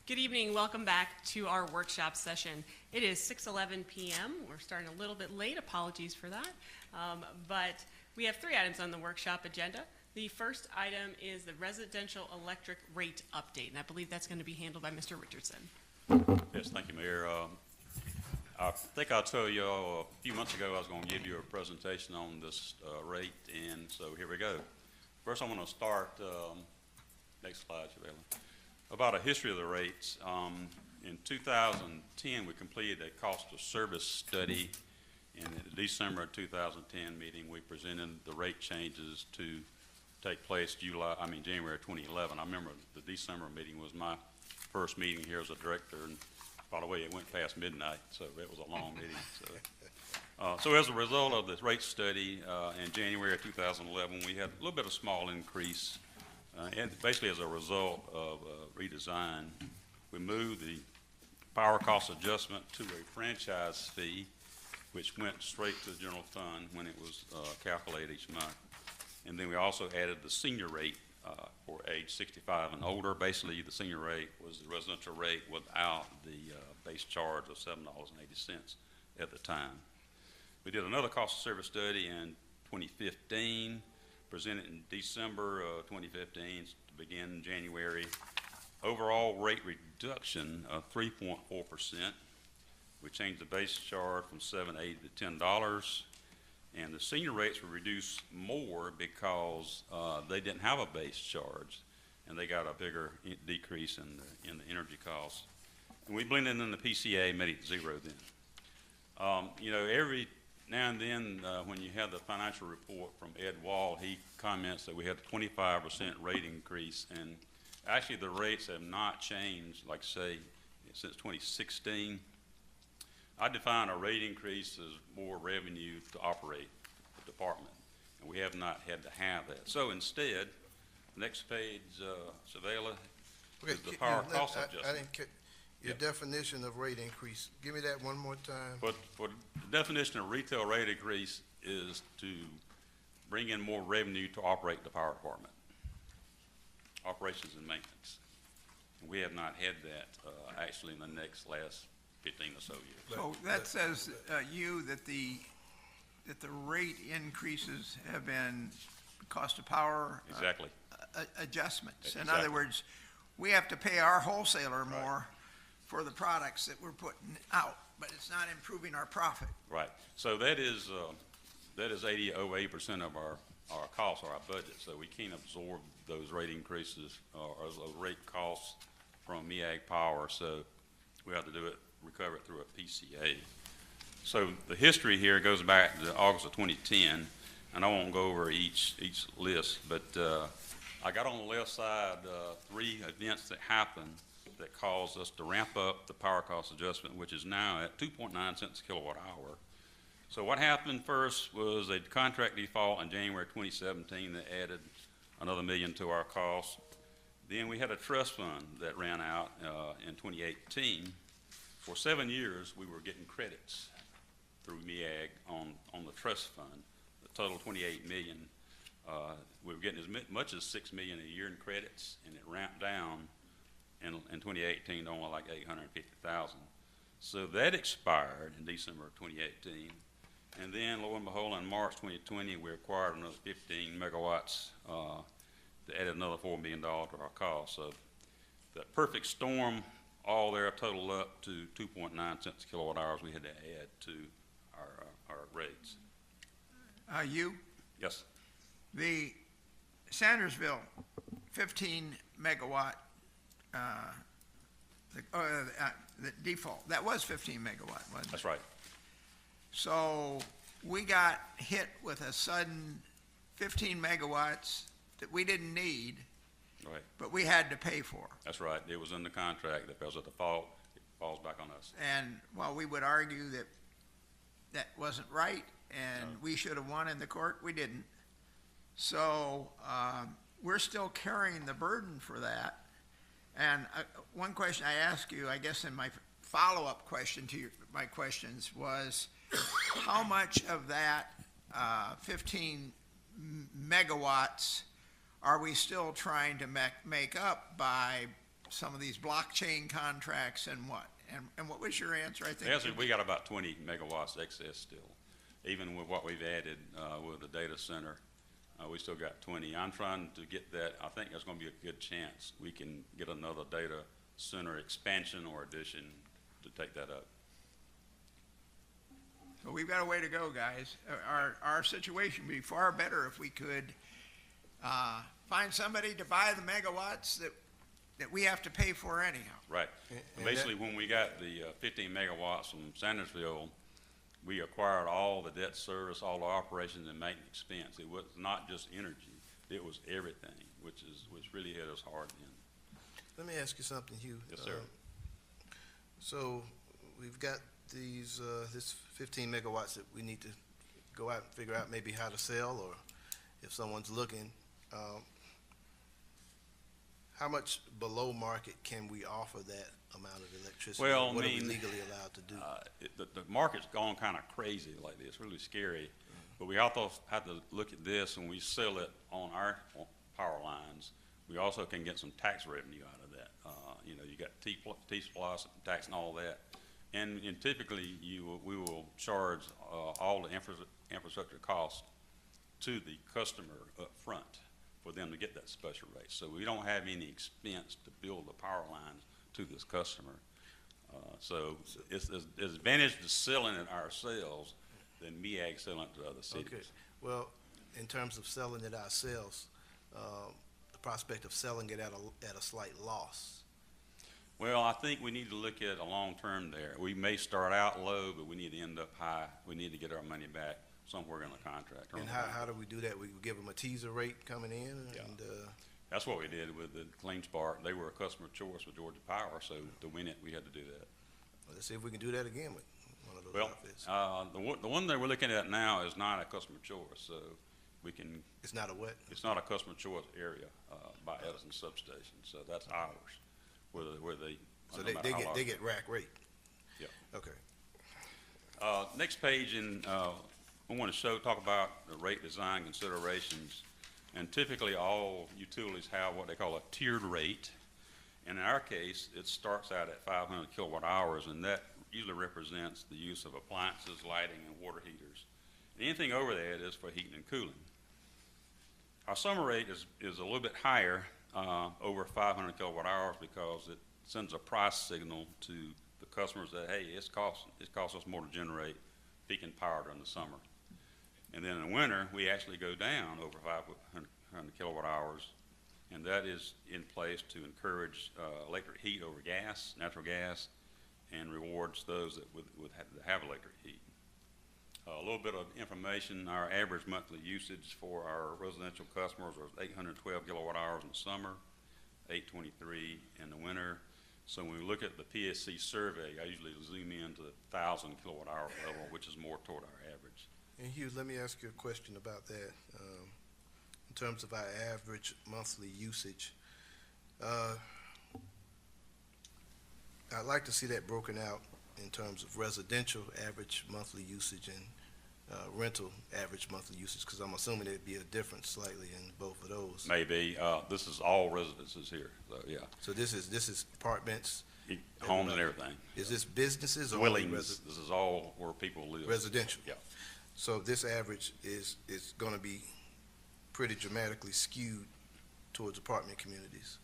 Good evening. Welcome back to our workshop session. It is 6:11 p.m. We're starting a little bit late. Apologies for that. But we have 3 items on the workshop agenda. The first item is the residential electric rate update, and I believe that's going to be handled by Mr. Richardson. Yes, thank you, Mayor. I think I told you all a few months ago I was going to give you a presentation on this rate, and so here we go. First, I'm going to start, next slide, Shavela, about a history of the rates. In 2010, we completed a cost of service study. In the December of 2010 meeting, we presented the rate changes to take place January 2011. I remember the December meeting was my first meeting here as a director, and by the way, it went past midnight, so it was a long meeting. So as a result of this rate study, in January of 2011, we had a little bit of small increase, and basically as a result of redesign, we moved the power cost adjustment to a franchise fee, which went straight to the general fund when it was calculated each month. And then we also added the senior rate for age 65 and older. Basically, the senior rate was the residential rate without the base charge of $7.80 at the time. We did another cost of service study in 2015, presented in December of 2015 to begin in January. Overall rate reduction of 3.4%. We changed the base charge from $7.80 to $10. And the senior rates were reduced more because they didn't have a base charge, and they got a bigger decrease in the energy costs. And we blended in the PCA, made it zero then. Every now and then when you have the financial report from Ed Wall, he comments that we had a 25% rate increase, and actually the rates have not changed, like say, since 2016. I define a rate increase as more revenue to operate the department, and we have not had to have that. So instead, next page, Savella, is the power cost adjustment. I didn't get your definition of rate increase. Give me that one more time. But for the definition of retail rate increase is to bring in more revenue to operate the power department, operations and maintenance. And we have not had that actually in the last 15 or so years. So that says that the rate increases have been cost of power Exactly. Adjustments. Exactly. In other words, we have to pay our wholesaler more for the products that we're putting out, but it's not improving our profit. Right. So that is 80% of our costs or our budget. So we can't absorb those rate increases or those rate costs from MEAG Power. So we have to recover it through a PCA. So the history here goes back to August of 2010, and I won't go over each list, but I got on the left side 3 events that happened that caused us to ramp up the power cost adjustment, which is now at 2.9 cents a kilowatt hour. So what happened first was a contract default in January 2017 that added another $1 million to our costs. Then we had a trust fund that ran out in 2018. For 7 years, we were getting credits through MEAG on the trust fund, the total $28 million. We were getting as much as $6 million a year in credits, and it ramped down in 2018 to only like $850,000. So that expired in December of 2018. And then, lo and behold, in March 2020, we acquired another 15 megawatts that added another $4 million to our cost. So the perfect storm, all there total up to 2.9 cents a kilowatt hours we had to add to our rates. Yes. The Sandersville 15 megawatt, the default, that was 15 megawatt, wasn't it? That's right. So we got hit with a sudden 15 megawatts that we didn't need, Right. but we had to pay for. That's right. It was in the contract. If there's a default, it falls back on us. And while we would argue that that wasn't right and we should have won in the court, we didn't. So we're still carrying the burden for that. And one question I asked you, I guess in my follow-up question to my questions was, how much of that 15 megawatts are we still trying to make up by some of these blockchain contracts and what? And what was your answer, I think? Yes, we got about 20 megawatts excess still. Even with what we've added with the data center, we still got 20. I'm trying to get that. I think there's going to be a good chance we can get another data center expansion or addition to take that up. So we've got a way to go, guys. Our situation would be far better if we could find somebody to buy the megawatts that we have to pay for anyhow. Right. And Basically, when we got the 15 megawatts from Sandersville, we acquired all the debt service, all the operations and maintenance expense. It was not just energy; it was everything, which really hit us hard then. Let me ask you something, Hugh. Yes, sir. So we've got these, this 15 megawatts that we need to go out and figure out maybe how to sell, or if someone's looking, how much below market can we offer that amount of electricity? Well, what I are we mean, legally allowed to do? The market's gone kind of crazy lately. It's really scary. But we also have to look at this, and we sell it on our power lines. We also can get some tax revenue out of that. You know, you got T-Plus, tax and all that. And typically, we will charge all the infrastructure costs to the customer up front for them to get that special rate. So we don't have any expense to build the power lines to this customer. So it's advantage to selling it ourselves than MEAG selling it to other cities. Okay, well, in terms of selling it ourselves, the prospect of selling it at a slight loss. Well, I think we need to look at a long term there. We may start out low, but we need to end up high. We need to get our money back somewhere in the contract. And how do we do that? We give them a teaser rate coming in, Yeah. and That's what we did with the Clean Spark. They were a customer choice with Georgia Power, so to win it, we had to do that. let's see if we can do that again with one of those Well, outfits. the one that we're looking at now is not a customer choice, so we can, It's not a what? it's not a customer choice area by Edison Substation, so that's ours, where they. So no matter they how get large- they get rack rate. Yeah. Okay. Next page, we want to talk about the rate design considerations. And typically, all utilities have what they call a tiered rate. And in our case, it starts out at 500 kilowatt hours, and that usually represents the use of appliances, lighting, and water heaters. And anything over that is for heating and cooling. Our summer rate is a little bit higher, over 500 kilowatt hours, because it sends a price signal to the customers that, hey, it costs us more to generate peaking power during the summer. And then in the winter, we actually go down over 500 kilowatt hours, and that is in place to encourage electric heat over gas, natural gas, and rewards those that would have electric heat. A little bit of information: our average monthly usage for our residential customers was 812 kilowatt hours in the summer, 823 in the winter. So when we look at the PSC survey, I usually zoom in to the 1,000 kilowatt hour level, which is more toward our average. And Hugh, let me ask you a question about that. In terms of our average monthly usage, I'd like to see that broken out in terms of residential average monthly usage and rental average monthly usage, because I'm assuming there'd be a difference slightly in both of those. Maybe this is all residences here, so yeah, So this is apartments. homes and everything. Is this businesses or only Dwellings, this is all where people live. residential? Yeah. So this average is going to be pretty dramatically skewed towards apartment communities.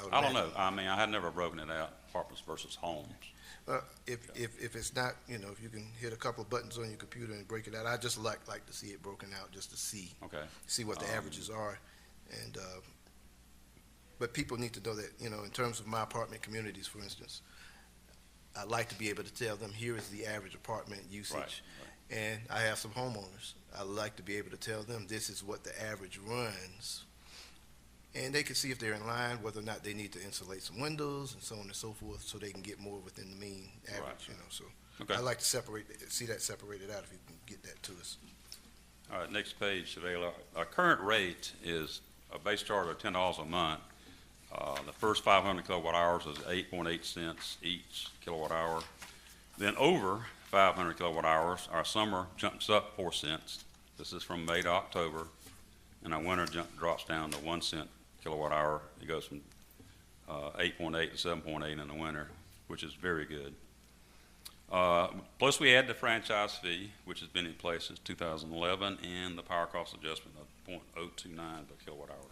would I don't imagine. know. I mean, I had never broken it out, apartments versus homes. If it's not, if you can hit a couple of buttons on your computer and break it out, I'd just like to see it broken out, just to Okay. see what the averages are. And, but people need to know that, in terms of my apartment communities, for instance, I'd like to be able to tell them, here is the average apartment usage. Right. And I have some homeowners. I'd like to be able to tell them, this is what the average runs. And they can see if they're in line, whether or not they need to insulate some windows and so on and so forth, so they can get more within the mean average, Right. So Okay. I'd like to see that separated out, if you can get that to us. All right, next page, Savannah. Our current rate is a base charge of $10 a month. The first 500 kilowatt hours is 8.8 cents each kilowatt hour. Then over 500 kilowatt hours, our summer jumps up 4 cents. This is from May to October. And our winter drops down to 1 cent kilowatt hour. It goes from 8.8 to 7.8 in the winter, which is very good. Plus, we add the franchise fee, which has been in place since 2011, and the power cost adjustment of 0.029 per kilowatt hour.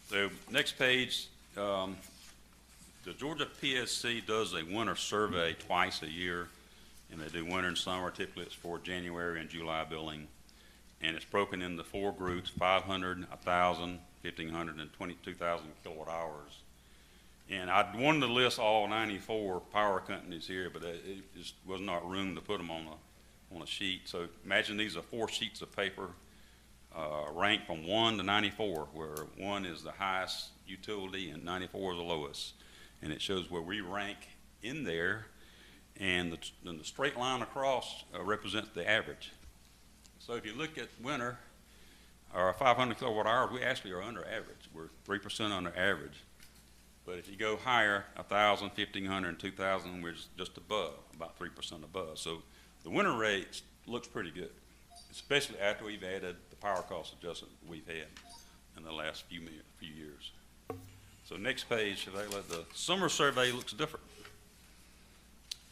So, next page, the Georgia PSC does a winter survey twice a year, and they do winter and summer. Typically, it's for January and July billing, and it's broken into 4 groups: 500, 1,000, 1,500, and 22,000 kilowatt hours. And I wanted to list all 94 power companies here, but it just was not room to put them on a sheet. So imagine these are 4 sheets of paper ranked from 1 to 94, where 1 is the highest utility and 94 is the lowest. And it shows where we rank in there, and the straight line across represents the average. So if you look at winter, our 500 kilowatt hours, we actually are under average. We're 3% under average. But if you go higher, 1,000, 1,500, and 2,000, we're just above, about 3% above. So the winter rate looks pretty good, especially after we've added the power cost adjustment we've had in the last few years. So next page, the summer survey looks different.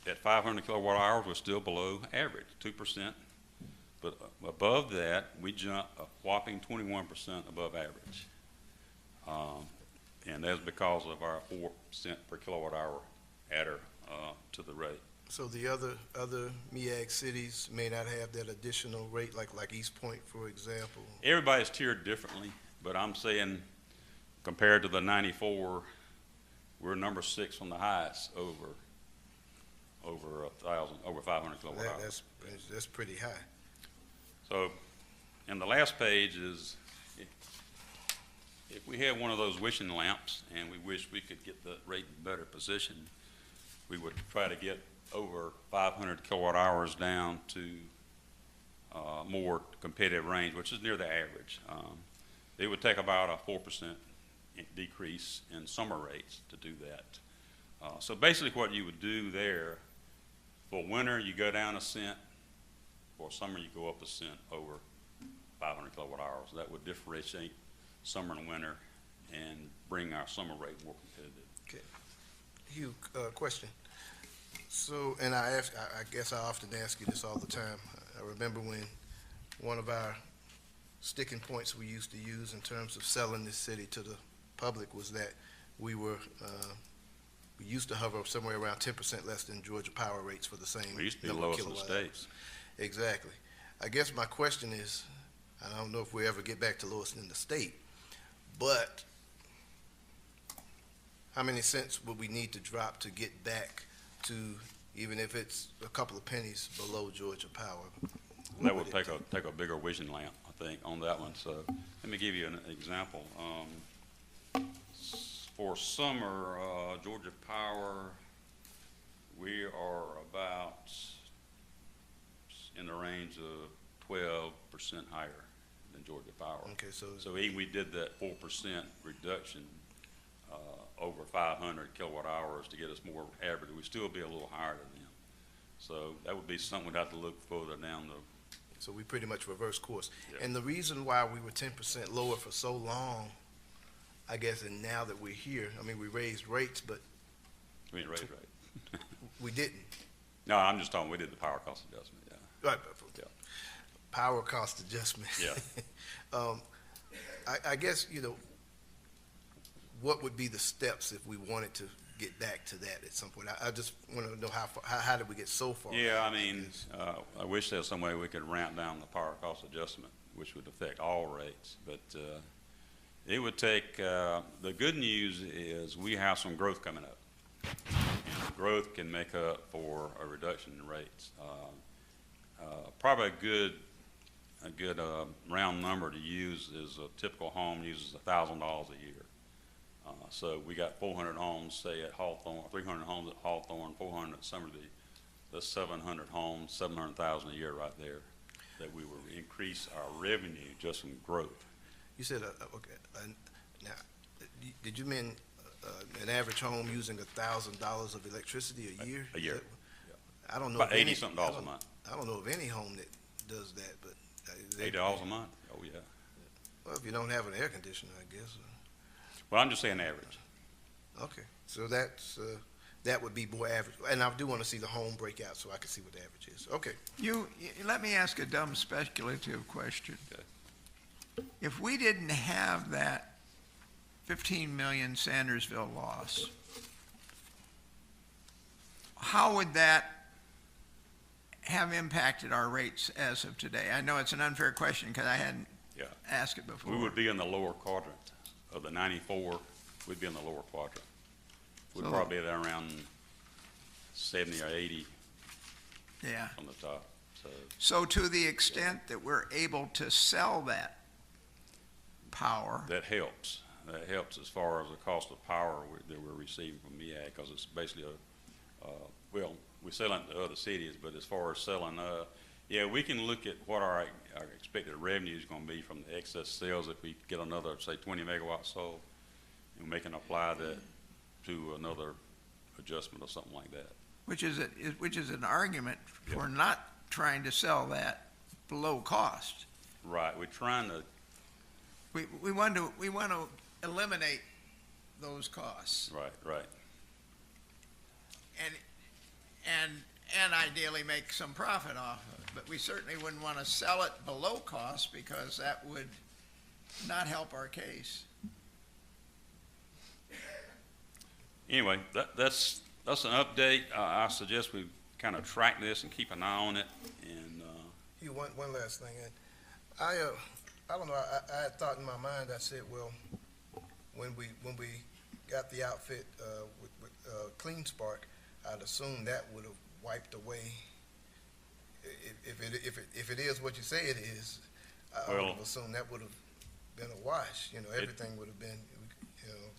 At 500 kilowatt hours, we're still below average, 2%. But above that, we jump a whopping 21% above average. And that's because of our 4 cent per kilowatt hour adder to the rate. So the other MEAG cities may not have that additional rate, like East Point, for example? Everybody's tiered differently, but I'm saying compared to the 94, we're number 6 on the highest over 500 kilowatt hours. That's pretty high. So, and the last page is, if we had one of those wishing lamps and we wish we could get the rate in better position, we would try to get over 500 kilowatt hours down to more competitive range, which is near the average. It would take about a 4% decrease in summer rates to do that. So basically what you would do there, for winter you go down 1 cent, for summer you go up 1 cent over 500 kilowatt hours. That would differentiate summer and winter and bring our summer rate more competitive. Okay. Hugh, question. So, and I guess I often ask you this all the time. I remember when one of our sticking points we used to use in terms of selling this city to the public was that we used to hover somewhere around 10% less than Georgia power rates for the same. We used to be the lowest in the states. Exactly. I guess my question is, I don't know if we ever get back to lowest in the state, but how many cents would we need to drop to get back to, even if it's a couple of pennies below Georgia Power? That would take a bigger vision lamp, I think, on that one. So let me give you an example. For summer, Georgia Power, we are about in the range of 12% higher than Georgia Power. Okay, so even we did that 4% reduction over 500 kilowatt hours to get us more average, we'd still be a little higher than them. So that would be something we'd have to look further down the. So we pretty much reverse course. Yeah. And the reason why we were 10% lower for so long, I guess, and now that we're here, I mean, we raised rates, but We didn't raise rate. we didn't. No, I'm just talking, we did the power cost adjustment, yeah. Right. Yeah. Power cost adjustment. Yeah. I guess, what would be the steps if we wanted to get back to that at some point? I just want to know how did we get so far? Yeah, I mean, I wish there was some way we could ramp down the power cost adjustment, which would affect all rates, but it would take, the good news is we have some growth coming up. And growth can make up for a reduction in rates. Probably a good round number to use is a typical home uses $1,000 a year. So we got 400 homes, say at Hawthorne, 300 homes at Hawthorne, 400 at Summerby. That's 700 homes, 700,000 a year right there, that we will increase our revenue just from growth. You said, okay, now, did you mean an average home using $1,000 of electricity a year? A year. Yeah. I don't know. About $80-something a month. I don't know of any home that does that, but. $80 a month? Oh, yeah. Well, if you don't have an air conditioner, I guess. Well, I'm just saying average. Okay, so that's, that would be more average, and I do want to see the home breakout so I can see what the average is. Okay, Let me ask a dumb speculative question. Okay. If we didn't have that 15 million Sandersville loss, how would that have impacted our rates as of today? I know it's an unfair question because I hadn't Yeah. asked it before. We would be in the lower quadrant of the 94. We'd be in the lower quadrant. We'd So- probably be at around 70 or 80 Yeah. on the top. So So to the extent that we're able to sell that power, that helps. That helps as far as the cost of power that we're receiving from MEAG, because it's basically well, we're selling to other cities, but as far as selling, yeah, we can look at what our expected revenue is going to be from the excess sales if we get another, say, 20 megawatts sold, and we can apply that to another adjustment or something like that. which is an argument for Yeah. not trying to sell that below cost. Right, we're trying to, We want to eliminate those costs right. and ideally make some profit off of it. But we certainly wouldn't want to sell it below cost because that would not help our case. Anyway, that's an update. I suggest we kind of track this and keep an eye on it, and, you, one last thing, Ed. I don't know, I had thought in my mind, I said, well, when we got the outfit, with Clean Spark, I'd assume that would have wiped away, if it is what you say it is, I would Well- have assumed that would have been a wash, everything would have been,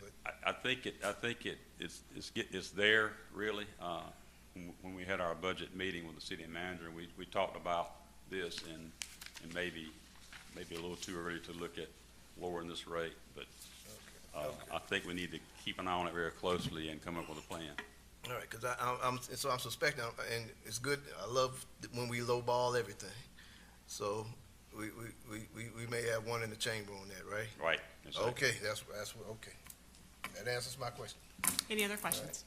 but. I think it's there, really. When we had our budget meeting with the city manager, we talked about this, and maybe a little too early to look at lowering this rate, but Okay. I think we need to keep an eye on it very closely and come up with a plan. All right, because I'm suspecting, and it's good, I love when we lowball everything. So we may have one in the chamber on that, right? Right. Exactly. Okay, that's what, okay. That answers my question. Any other questions?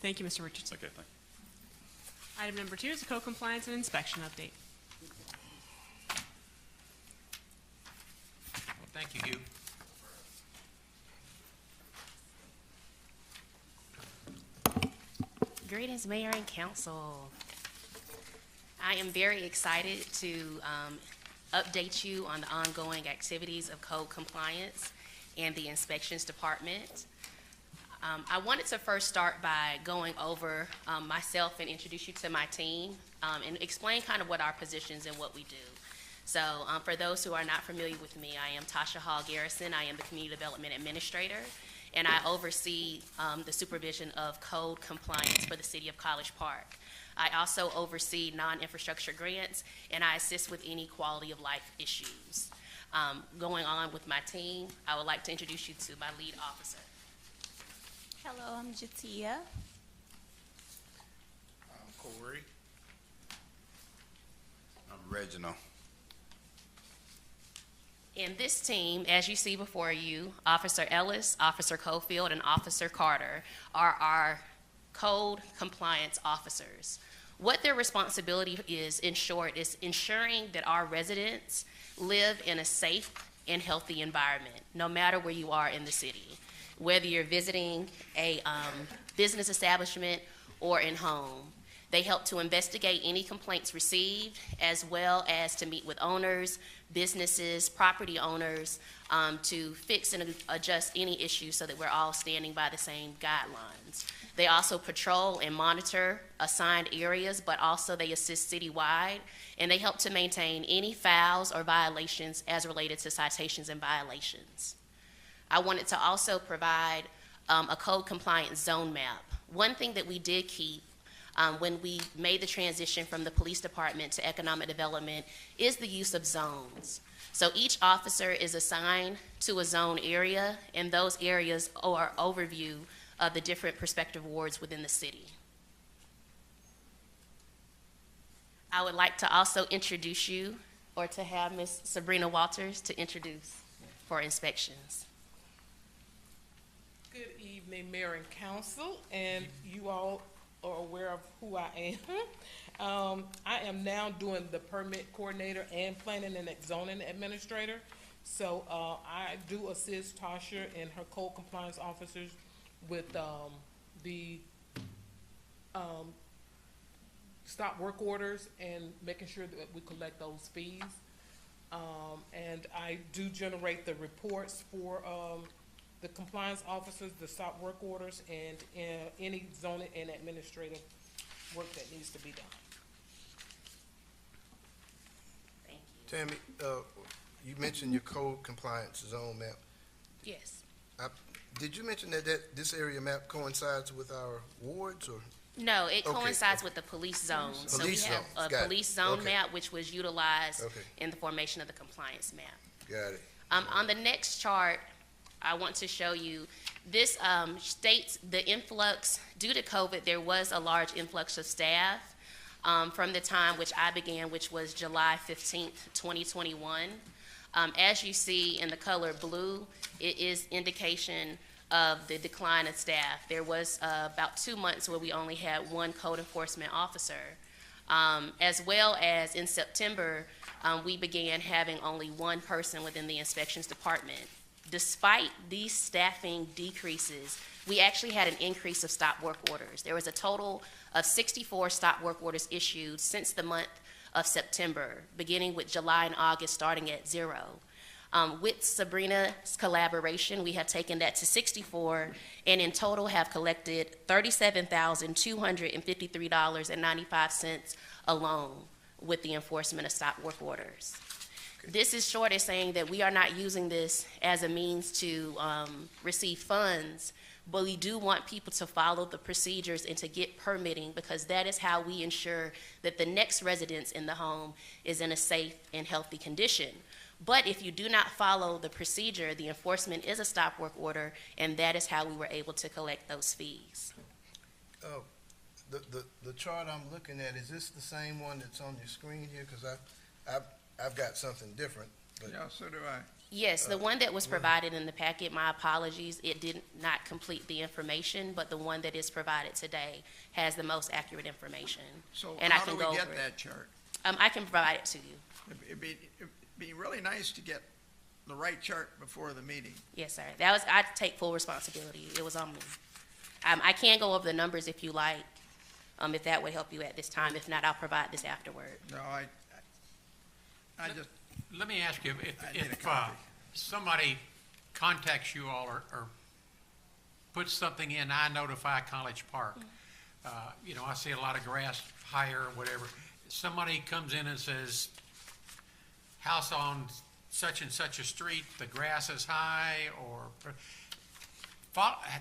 Thank you, Mr. Richardson. Okay, thank you. Item number 2 is a co-compliance and inspection update. Well, thank you, Hugh. Greetings, Mayor and Council. I am very excited to update you on the ongoing activities of code compliance and the inspections department. I wanted to first start by going over myself and introduce you to my team and explain kind of what our positions and what we do. So for those who are not familiar with me, I am Tasha Hall Garrison. I am the Community Development Administrator, and I oversee the supervision of code compliance for the City of College Park. I also oversee non-infrastructure grants, and I assist with any quality of life issues. Going on with my team, I would like to introduce you to my lead officer. Hello, I'm Jatia. I'm Corey. I'm Reginald. And this team, as you see before you, Officer Ellis, Officer Cofield, and Officer Carter are our code compliance officers. What their responsibility is, in short, is ensuring that our residents live in a safe and healthy environment, no matter where you are in the city, whether you're visiting a business establishment or in home. They help to investigate any complaints received, as well as to meet with owners, businesses, property owners, to fix and adjust any issues so that we're all standing by the same guidelines. They also patrol and monitor assigned areas, but also they assist citywide, and they help to maintain any fouls or violations as related to citations and violations. I wanted to also provide a code compliance zone map. One thing that we did keep when we made the transition from the police department to economic development is the use of zones. So each officer is assigned to a zone area, and those areas are an overview of the different prospective wards within the city. I would like to also introduce you, or to have Ms. Sabrina Walters to introduce for inspections. evening, Mayor and Council, and you all are aware of who I am. I am now doing the permit coordinator and planning and zoning administrator. So I do assist Tasha and her code compliance officers with the stop work orders and making sure that we collect those fees. And I do generate the reports for the compliance officers, the stop work orders, and any zoning and administrative work that needs to be done. Thank you. Tammy, you mentioned your code compliance zone map. Yes. Did you mention that this area map coincides with our wards, or? No, it Okay. coincides with the police zone. So we Police have zone. a Got it. police zone Okay. map, which was utilized Okay. in the formation of the compliance map. Got it. On the next chart, I want to show you, this states the influx, due to COVID, there was a large influx of staff from the time which I began, which was July 15th, 2021. As you see in the color blue, it is indication of the decline of staff. There was about 2 months where we only had one code enforcement officer. As well as in September, we began having only one person within the inspections department. Despite these staffing decreases, we actually had an increase of stop work orders. There was a total of 64 stop work orders issued since the month of September, beginning with July and August, starting at 0. With Sabrina's collaboration, we have taken that to 64, and in total have collected $37,253.95 alone with the enforcement of stop work orders. This is short of saying that we are not using this as a means to receive funds, but we do want people to follow the procedures and to get permitting, because that is how we ensure that the next residence in the home is in a safe and healthy condition. But if you do not follow the procedure, the enforcement is a stop work order, and that is how we were able to collect those fees. The chart I'm looking at, is this the same one that's on your screen here? Because I've got something different. But Yeah, so do I. Yes, the one that was provided in the packet, my apologies, it did not complete the information, but the one that is provided today has the most accurate information. So And I how can do we go get over it. that chart? I can provide it to you. It'd be really nice to get the right chart before the meeting. Yes, sir. I take full responsibility. It was on me. I can go over the numbers if you like, if that would help you at this time. If not, I'll provide this afterward. No, I just, Let me ask you, I need a if copy. somebody contacts you all or puts something in, I notify College Park. I see a lot of grass higher or whatever. Somebody comes in and says, house on such and such a street, the grass is high, or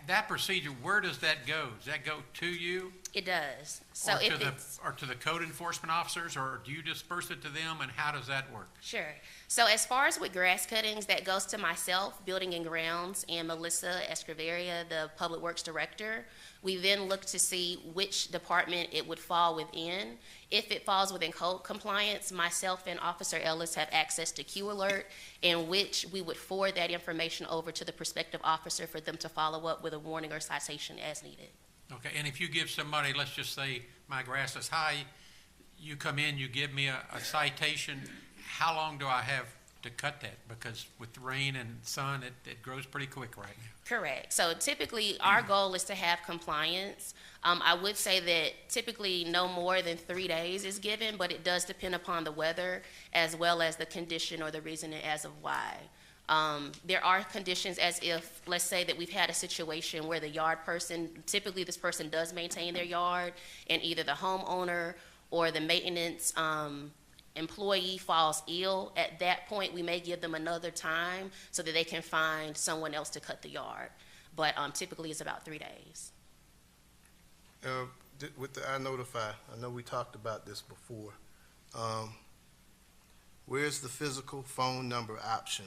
that procedure, where does that go? Does that go to you? It does. So Or if to the, it's, or to the code enforcement officers, or do you disperse it to them, and how does that work? sure. So as far as with grass cuttings, that goes to myself, Building and Grounds, and Melissa Escriveria, the Public Works Director. We then look to see which department it would fall within. If it falls within code compliance, myself and Officer Ellis have access to Q Alert, in which we would forward that information over to the prospective officer for them to follow up with a warning or citation as needed. Okay, and if you give somebody, let's just say, my grass is high, you come in, you give me a citation, how long do I have to cut that? Because with rain and sun, it grows pretty quick right now. Correct. So typically, our goal is to have compliance. I would say that typically no more than 3 days is given, but it does depend upon the weather as well as the condition or the reason as of why. There are conditions as if, let's say that we've had a situation where the yard person, typically this person does maintain their yard, and either the homeowner or the maintenance employee falls ill. At that point, we may give them another time so that they can find someone else to cut the yard. But typically it's about 3 days. With the I Notify, I know we talked about this before. Where's the physical phone number option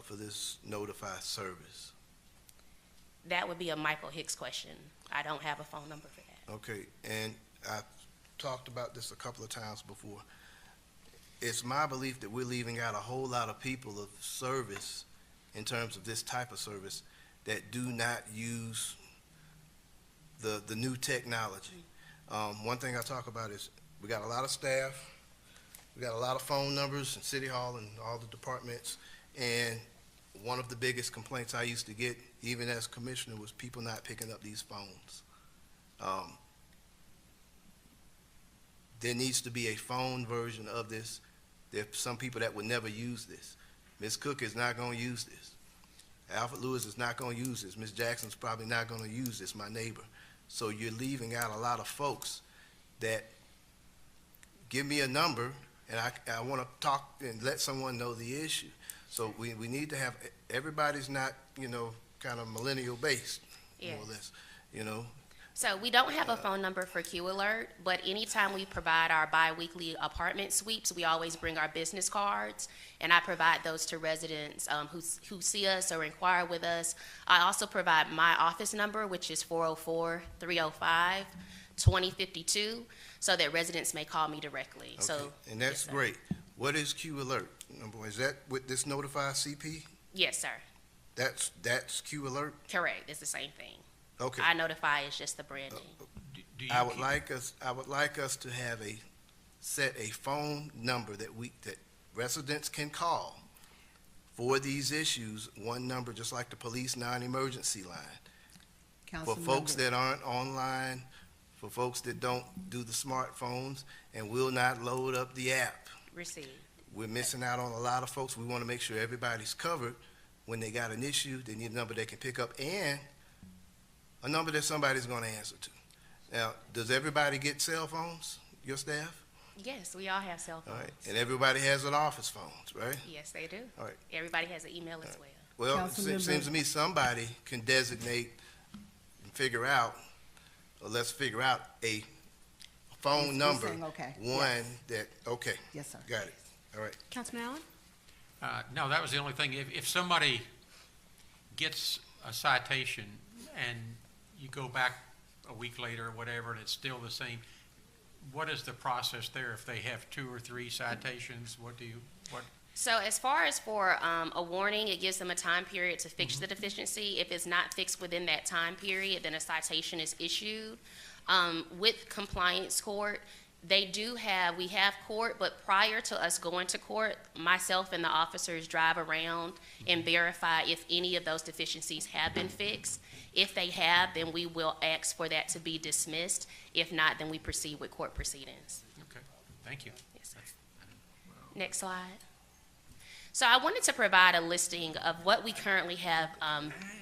for this Notify service? That would be a Michael Hicks question. I don't have a phone number for that. Okay, and I've talked about this a couple of times before. It's my belief that we're leaving out a whole lot of people of service in terms of this type of service that do not use the new technology. One thing I talk about is we got a lot of staff, we got a lot of phone numbers in City Hall and all the departments, and one of the biggest complaints I used to get, even as commissioner, was people not picking up these phones. There needs to be a phone version of this. There are some people that would never use this. Ms. Cook is not going to use this. Alfred Lewis is not going to use this. Ms. Jackson's probably not going to use this, my neighbor. So you're leaving out a lot of folks that give me a number, and I want to talk and let someone know the issue. So we need to have, everybody's not, kind of millennial based, more or Yes. less, So we don't have a phone number for Q Alert, but anytime we provide our bi-weekly apartment sweeps, we always bring our business cards, and I provide those to residents who see us or inquire with us. I also provide my office number, which is 404-305-2052, so that residents may call me directly. Okay, So, and that's yes, sir. great. What is Q Alert? Number one, is that with this notify CP? Yes, sir. That's Q Alert? Correct. It's the same thing. Okay. I notify is just the branding. Do you I would keep- like us to have set a phone number that residents can call for these issues, one number, just like the police non-emergency line. For folks that aren't online, for folks that don't do the smartphones and will not load up the app. Received. We're missing out on a lot of folks. We want to make sure everybody's covered. When they got an issue, they need a number they can pick up and a number that somebody's going to answer to. Now, does everybody get cell phones, your staff? Yes, we all have cell All phones. right, and everybody has an office phones, right? Yes, they do. All right. Everybody has an email as well. Well, it seems to me somebody can designate and figure out, or let's figure out a phone number. Okay. One that, okay, Yes, sir. got it. All right. Councilman Allen? No, that was the only thing. If somebody gets a citation and you go back a week later or whatever, and it's still the same, what is the process there if they have 2 or 3 citations? What? So as far as for a warning, it gives them a time period to fix the deficiency. If it's not fixed within that time period, then a citation is issued. With compliance court, we have court, but prior to us going to court, myself and the officers drive around and verify if any of those deficiencies have been fixed. If they have, then we will ask for that to be dismissed. If not, then we proceed with court proceedings. Okay, thank you. Yes, sir. Next slide. So I wanted to provide a listing of what we currently have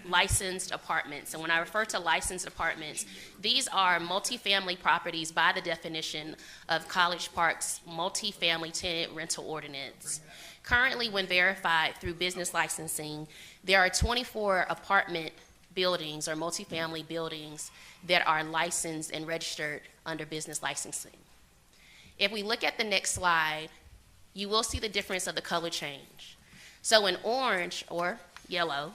licensed apartments. And when I refer to licensed apartments, these are multifamily properties by the definition of College Park's multifamily tenant rental ordinance. Currently, when verified through business licensing, there are 24 apartment buildings or multifamily buildings that are licensed and registered under business licensing. If we look at the next slide, you will see the difference of the color change. So in orange or yellow,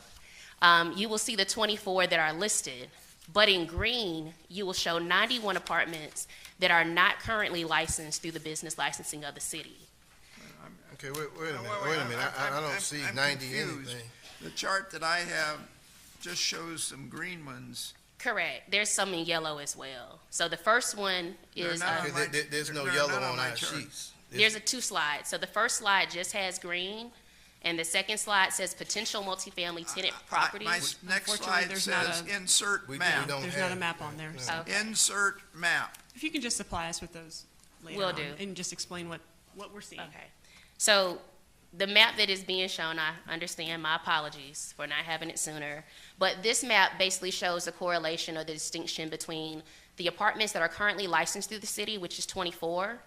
you will see the 24 that are listed, but in green, you will show 91 apartments that are not currently licensed through the business licensing of the city. Okay, wait a minute, Wait, wait a minute. I don't see I'm 90 confused. anything. The chart that I have just shows some green ones. Correct. There's some in yellow as well. So the first one is, They're not Okay, my- there's no they're yellow not on on my our chart. sheets. there's 2 slides. So the first slide just has green, and the second slide says potential multifamily tenant properties. My next Unfortunately, slide there's not says a- insert We map. don't There's have not a map on there, no. so Insert map. if you can just supply us with those later Will on do. and just explain what we're seeing. Okay. So the map that is being shown, I understand, my apologies for not having it sooner, but this map basically shows the correlation or the distinction between the apartments that are currently licensed through the city, which is 24,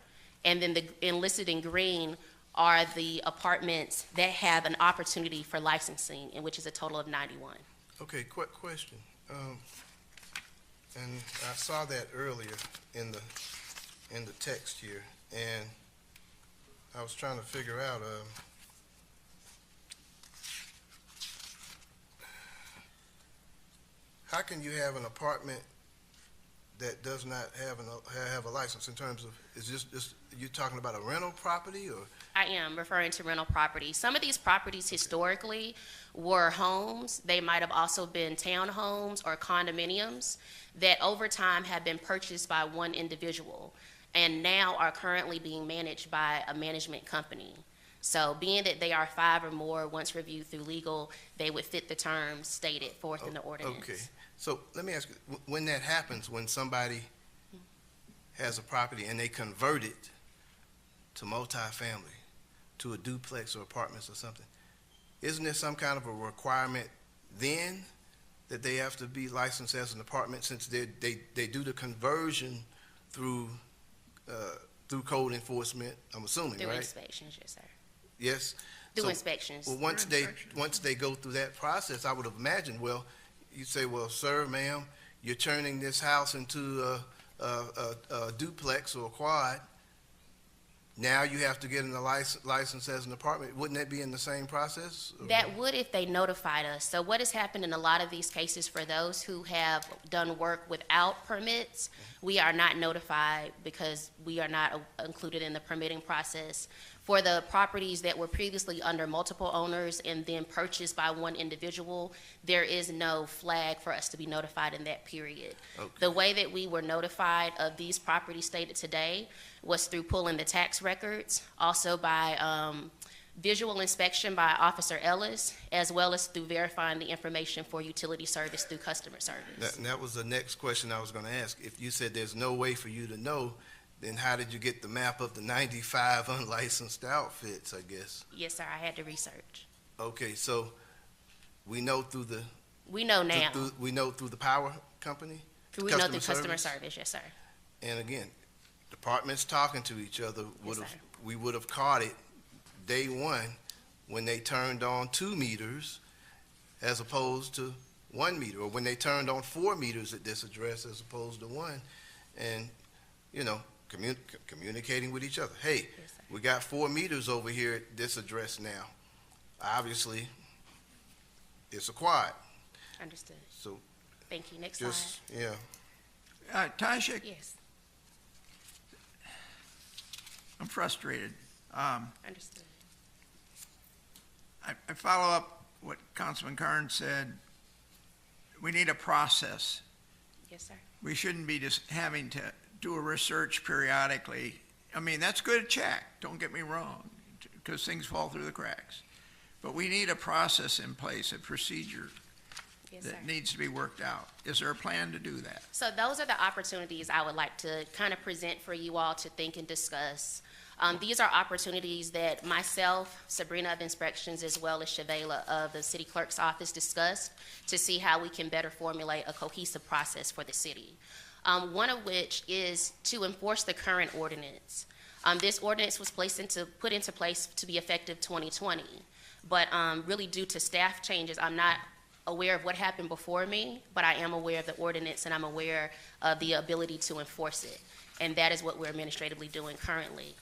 and then listed in green are the apartments that have an opportunity for licensing, and which is a total of 91. Okay, quick question. And I saw that earlier in the text here, and I was trying to figure out, how can you have an apartment that does not have a license in terms of, is this, you talking about a rental property or? I am referring to rental properties. Some of these properties historically were homes. They might have also been townhomes or condominiums that over time have been purchased by one individual and now are currently being managed by a management company. So being that they are 5 or more, once reviewed through legal, they would fit the terms stated forth in the ordinance. Okay, so let me ask you, when that happens, when somebody has a property and they convert it to multifamily, to a duplex or apartments or something, isn't there some kind of a requirement then that they have to be licensed as an apartment since they do the conversion through code enforcement, I'm assuming, Through right? inspections, yes, sir. Yes? Through So- inspections. Well, once they go through that process, I would have imagined, well, you say, well, sir, ma'am, you're turning this house into a duplex or a quad. Now you have to get a license as an apartment. Wouldn't that be in the same process? Or- That would if they notified us. So what has happened in a lot of these cases for those who have done work without permits, we are not notified because we are not included in the permitting process. For the properties that were previously under multiple owners and then purchased by one individual, there is no flag for us to be notified in that period. Okay. The way that we were notified of these properties stated today was through pulling the tax records, also by visual inspection by Officer Ellis, as well as through verifying the information for utility service through customer service. That was the next question I was going to ask. If you said there's no way for you to know, then how did you get the map of the 95 unlicensed outfits, I guess? Yes, sir, I had to research. Okay, so we know through the... We know now. We know through the power company? We know through customer service, yes, sir. And again, departments talking to each other Yes, sir. we would have caught it day one when they turned on 2 meters as opposed to 1 meter, or when they turned on 4 meters at this address as opposed to 1, and, you know, communicating with each other. Hey, Yes, sir. we got 4 meters over here at this address now. Obviously, it's a quad, Understood. so Thank you. Next slide. just, yeah. Tasha, Yes, I'm frustrated. understood. I follow up what Councilman Carn said. We need a process. Yes, sir. We shouldn't be just having to do a research periodically. I mean, that's good to check, don't get me wrong, because things fall through the cracks. But we need a process in place, a procedure Yes, sir. that needs to be worked out. Is there a plan to do that? So those are the opportunities I would like to kind of present for you all to think and discuss. These are opportunities that myself, Sabrina of Inspections, as well as Shavela of the City Clerk's Office discussed to see how we can better formulate a cohesive process for the city. One of which is to enforce the current ordinance. This ordinance was put into place to be effective 2020, but really due to staff changes, I'm not aware of what happened before me, but I am aware of the ordinance and I'm aware of the ability to enforce it. And that is what we're administratively doing currently.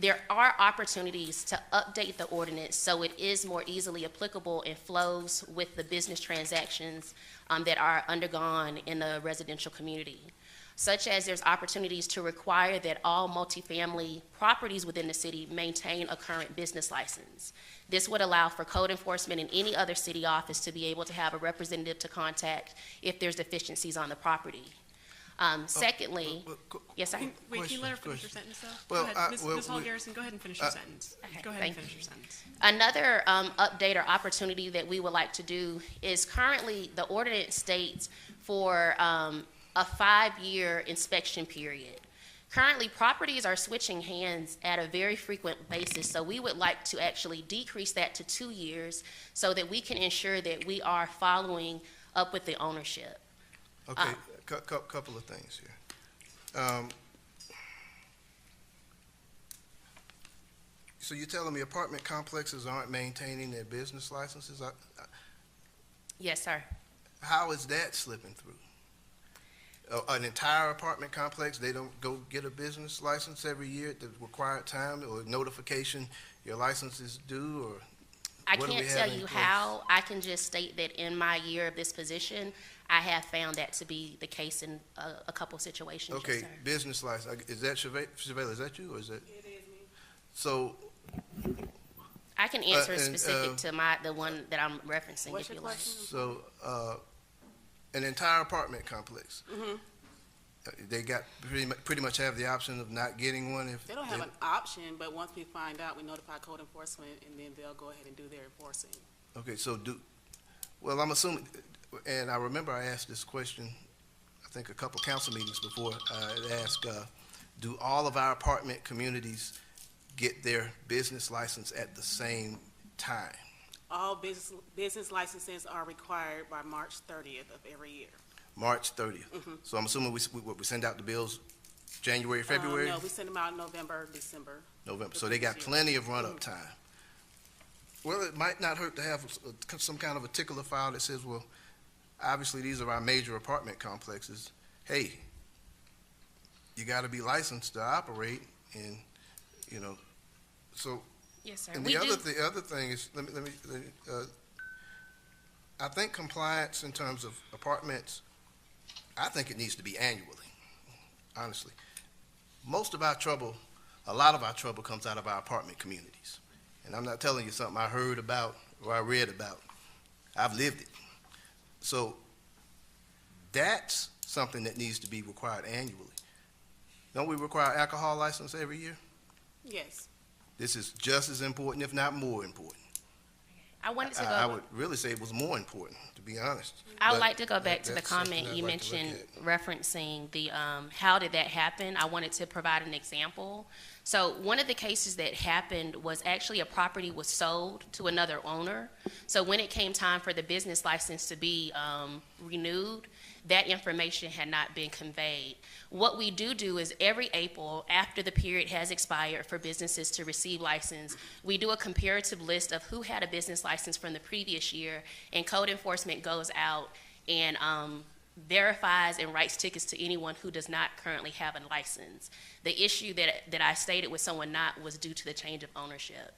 There are opportunities to update the ordinance so it is more easily applicable and flows with the business transactions that are undergone in the residential community. Such as there's opportunities to require that all multifamily properties within the city maintain a current business license. This would allow for code enforcement and any other city office to be able to have a representative to contact if there's deficiencies on the property. Secondly, yes, sir? Wait, can you let her finish her Question. sentence, though? Well, Go ahead. well, Ms. Hall we- Garrison, go ahead and finish your sentence. Okay, Go ahead and thank finish you. your sentence. Another update or opportunity that we would like to do is currently the ordinance states for a 5-year inspection period. Currently, properties are switching hands at a very frequent basis, so we would like to actually decrease that to 2 years so that we can ensure that we are following up with the ownership. Okay, couple of things here. So you're telling me apartment complexes aren't maintaining their business licenses? Yes, sir. How is that slipping through? An entire apartment complex, they don't go get a business license every year at the required time, or notification your license is due, or? I what do we can't have tell in you place? how. I can just state that in my year of this position, I have found that to be the case in a couple situations. Yes, Okay, sir. business license, is that Chevelle, is that you, or is that? It is me. So, I can answer and, specific to the one that I'm referencing What's if your you like. question? so, an entire apartment complex. They got, pretty much have the option of not getting one if. They don't have an option, but once we find out, we notify code enforcement, and then they'll go ahead and do their enforcing. Okay, so well, I'm assuming, and I remember I asked this question, I think a couple council meetings before, I asked, do all of our apartment communities get their business license at the same time? All business licenses are required by March 30th of every year. March 30th. So I'm assuming we send out the bills January, February? No, we send them out in November, December. November. So they got plenty of run-up time. Well, it might not hurt to have some kind of a tickler file that says, well, obviously these are our major apartment complexes. Hey, you got to be licensed to operate, and, you know, so. Yes, sir. And We the do. other thing is, I think compliance in terms of apartments, I think it needs to be annually, honestly. A lot of our trouble comes out of our apartment communities. And I'm not telling you something I heard about or I read about. I've lived it. So that's something that needs to be required annually. Don't we require alcohol license every year? Yes. This is just as important, if not more important. I wanted to go. I would really say it was more important, to be honest. I would But like to go back to the that's something comment I'd you like to look mentioned at. referencing the, how did that happen? I wanted to provide an example. So one of the cases that happened was actually a property was sold to another owner. So when it came time for the business license to be renewed, that information had not been conveyed. What we do is every April, after the period has expired for businesses to receive license, we do a comparative list of who had a business license from the previous year, and code enforcement goes out and verifies and writes tickets to anyone who does not currently have a license. The issue that I stated with someone not was due to the change of ownership.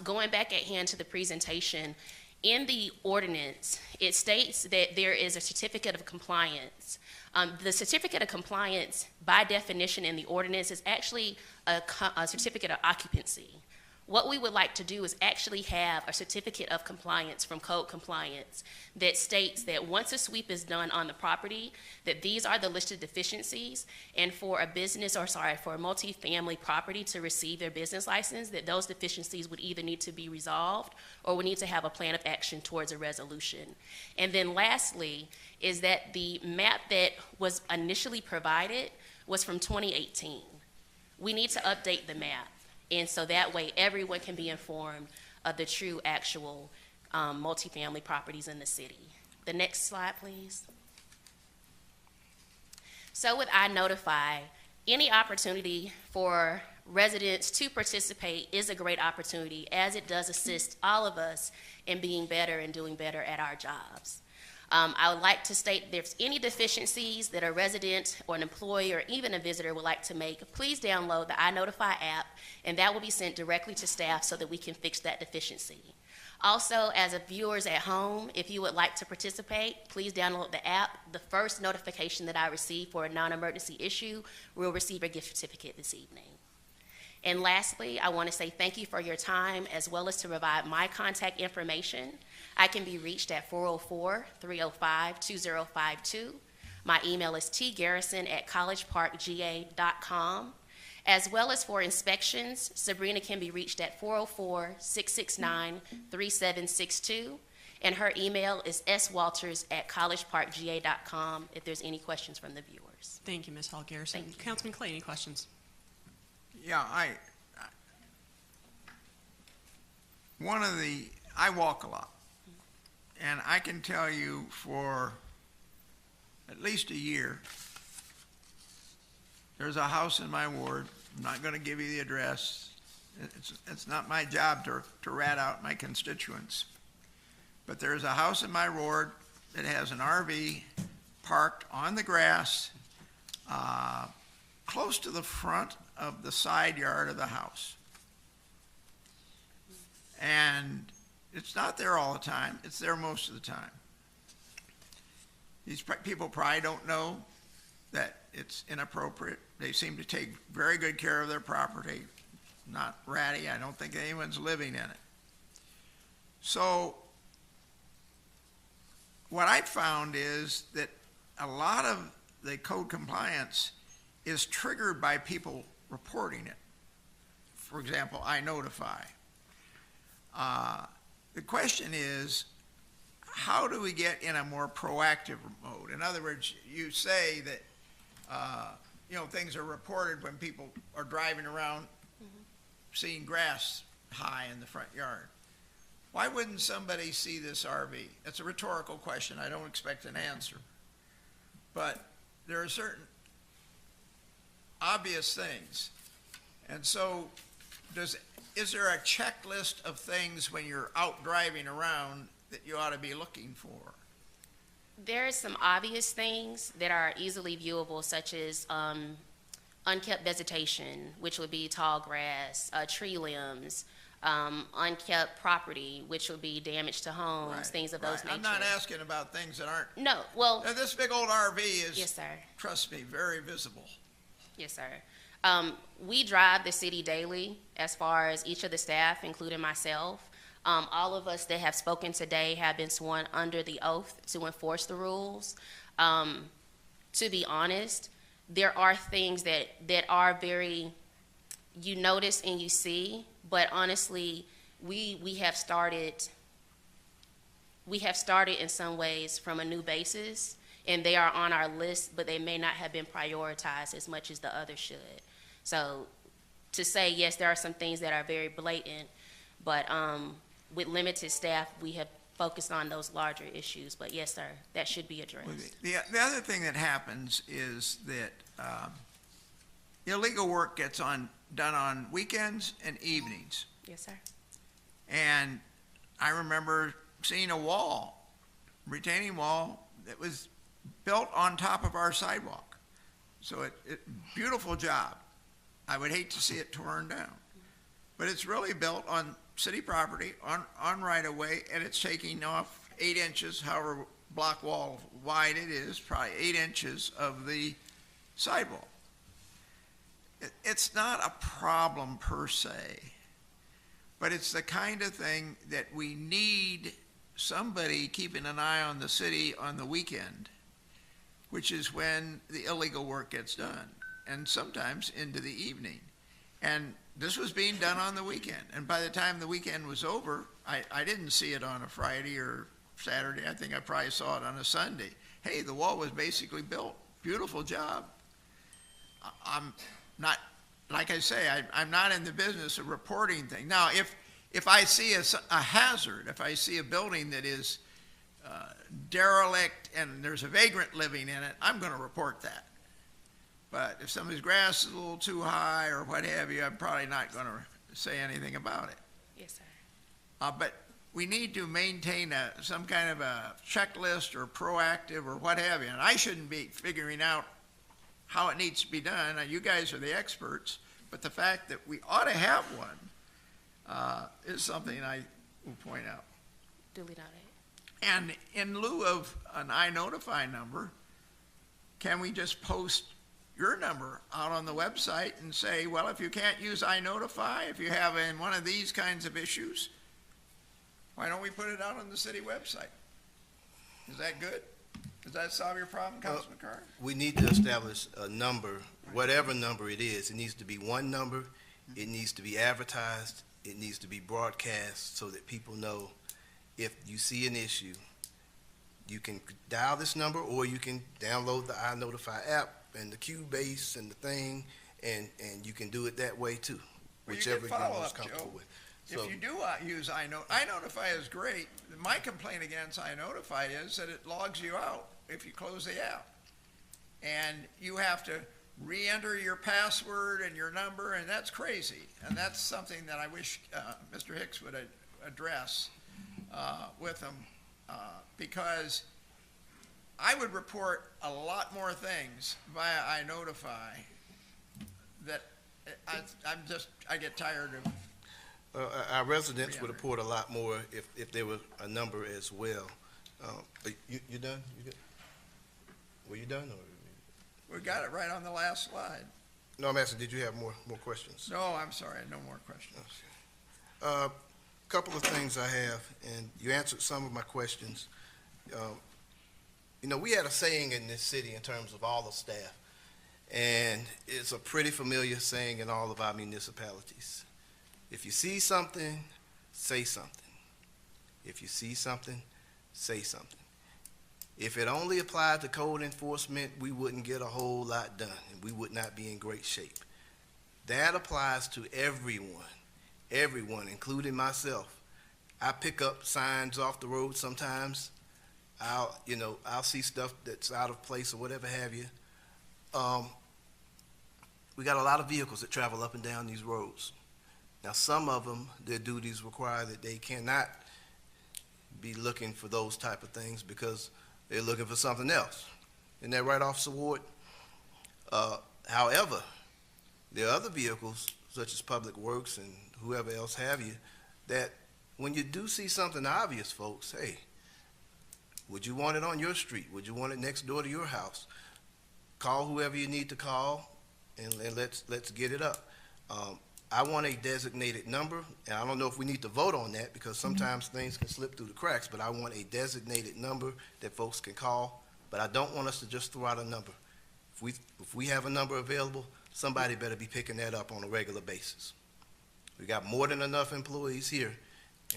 Going back at hand to the presentation, in the ordinance, it states that there is a certificate of compliance. The certificate of compliance, by definition in the ordinance, is actually a certificate of occupancy. What we would like to do is actually have a certificate of compliance from code compliance that states that once a sweep is done on the property, that these are the listed deficiencies, and for a for a multifamily property to receive their business license, that those deficiencies would either need to be resolved or we need to have a plan of action towards a resolution. And then lastly, is that the map that was initially provided was from 2018. We need to update the map. And so that way, everyone can be informed of the true, actual multifamily properties in the city. The next slide, please. So with I Notify, any opportunity for residents to participate is a great opportunity, as it does assist all of us in being better and doing better at our jobs. I would like to state if there's any deficiencies that a resident or an employee or even a visitor would like to make, please download the I Notify app, and that will be sent directly to staff so that we can fix that deficiency. Also, as a viewers at home, if you would like to participate, please download the app. The first notification that I receive for a non-emergency issue will receive a gift certificate this evening. And lastly, I want to say thank you for your time, as well as to provide my contact information. I can be reached at 404-305-2052. My email is tgarrison@collegeparkga.com. As well as for inspections, Sabrina can be reached at 404-669-3762. And her email is swalters@collegeparkga.com if there's any questions from the viewers. Thank you, Ms. Hall Garrison. Thank you. Councilman Clay, any questions? Yeah, I walk a lot. And I can tell you for at least a year, there's a house in my ward. I'm not going to give you the address. It's not my job to rat out my constituents. But there's a house in my ward that has an RV parked on the grass, close to the front of the side yard of the house. And it's not there all the time. It's there most of the time. People probably don't know that it's inappropriate. They seem to take very good care of their property, not ratty. I don't think anyone's living in it. So what I found is that a lot of the code compliance is triggered by people reporting it. For example, I notify. The question is, how do we get in a more proactive mode? In other words, you say that, things are reported when people are driving around seeing grass high in the front yard. Why wouldn't somebody see this RV? It's a rhetorical question. I don't expect an answer. But there are certain obvious things. And so is there a checklist of things when you're out driving around that you ought to be looking for? There are some obvious things that are easily viewable, such as unkept vegetation, which would be tall grass, tree limbs, unkept property, which would be damage to homes, Right, things of those right. nature. I'm not asking about things that aren't. No, well, Now, this big old RV is, yes, sir. trust me, very visible. Yes, sir. We drive the city daily as far as each of the staff, including myself. All of us that have spoken today have been sworn under the oath to enforce the rules. To be honest, there are things that are very, you notice and you see, but honestly, we have started in some ways from a new basis, and they are on our list, but they may not have been prioritized as much as the others should. So to say, yes, there are some things that are very blatant, but with limited staff, we have focused on those larger issues. But yes, sir, that should be addressed. The other thing that happens is that illegal work gets done on weekends and evenings. Yes, sir. And I remember seeing a wall, retaining wall, that was built on top of our sidewalk. So beautiful job. I would hate to see it torn down. But it's really built on city property, on right-of-way, and it's taking off 8 inches, however block wall wide it is, probably 8 inches of the sidewalk. It's not a problem per se, but it's the kind of thing that we need somebody keeping an eye on the city on the weekend, which is when the illegal work gets done, and sometimes into the evening. And this was being done on the weekend, and by the time the weekend was over, I didn't see it on a Friday or Saturday. I think I probably saw it on a Sunday. Hey, the wall was basically built. Beautiful job. I'm not, like I say, I'm not in the business of reporting things. Now, if I see a hazard, if I see a building that is derelict and there's a vagrant living in it, I'm going to report that. But if somebody's grass is a little too high or what have you, I'm probably not going to say anything about it. Yes, sir. But we need to maintain some kind of a checklist or proactive or what have you. And I shouldn't be figuring out how it needs to be done. You guys are the experts, but the fact that we ought to have one is something I will point out. Duly noted. And in lieu of an I notify number, can we just post your number out on the website and say, well, if you can't use I notify, if you have in one of these kinds of issues, why don't we put it out on the city website? Is that good? Does that solve your problem, Councilman Carter? We need to establish a number, whatever number it is. It needs to be one number. It needs to be advertised. It needs to be broadcast so that people know if you see an issue, you can dial this number or you can download the iNotify app and the Cubase and the thing, and you can do it that way too, Well, you whichever get you're most follow-up, comfortable Joe. with. So, If you do use iNotify is great. My complaint against iNotify is that it logs you out if you close the app. And you have to re-enter your password and your number, and that's crazy. And that's something that I wish Mr. Hicks would address with them, because I would report a lot more things via iNotify that I get tired of. our residents would report a lot more if there was a number as well. You done? You good? you done, or? We got it right on the last slide. No, I'm asking, did you have more questions? No, I'm sorry, no more questions. Couple of things I have, and you answered some of my questions. You know, we had a saying in this city in terms of all the staff, and it's a pretty familiar saying in all of our municipalities. If you see something, say something. If you see something, say something. If it only applied to code enforcement, we wouldn't get a whole lot done, and we would not be in great shape. That applies to everyone, including myself. I pick up signs off the road sometimes. I'll see stuff that's out of place or whatever have you. We got a lot of vehicles that travel up and down these roads. Now, some of them, their duties require that they cannot be looking for those type of things because they're looking for something else. Isn't that right, Officer Ward? However, there are other vehicles, such as Public Works and whoever else have you, that when you do see something obvious, folks, hey, would you want it on your street? Would you want it next door to your house? Call whoever you need to call, and let's get it up. I want a designated number, and I don't know if we need to vote on that because sometimes things can slip through the cracks, but I want a designated number that folks can call, but I don't want us to just throw out a number. If we have a number available, somebody better be picking that up on a regular basis. We got more than enough employees here,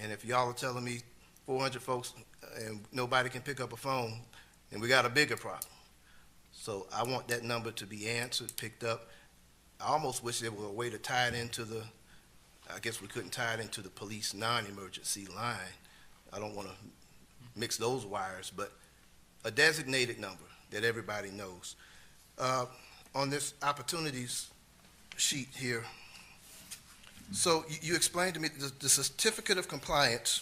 and if y'all are telling me 400 folks and nobody can pick up a phone, then we got a bigger problem. So I want that number to be answered, picked up. I almost wish there were a way to tie it into I guess we couldn't tie it into the police non-emergency line. I don't want to mix those wires, but a designated number that everybody knows. On this opportunities sheet here, so you explained to me the certificate of compliance.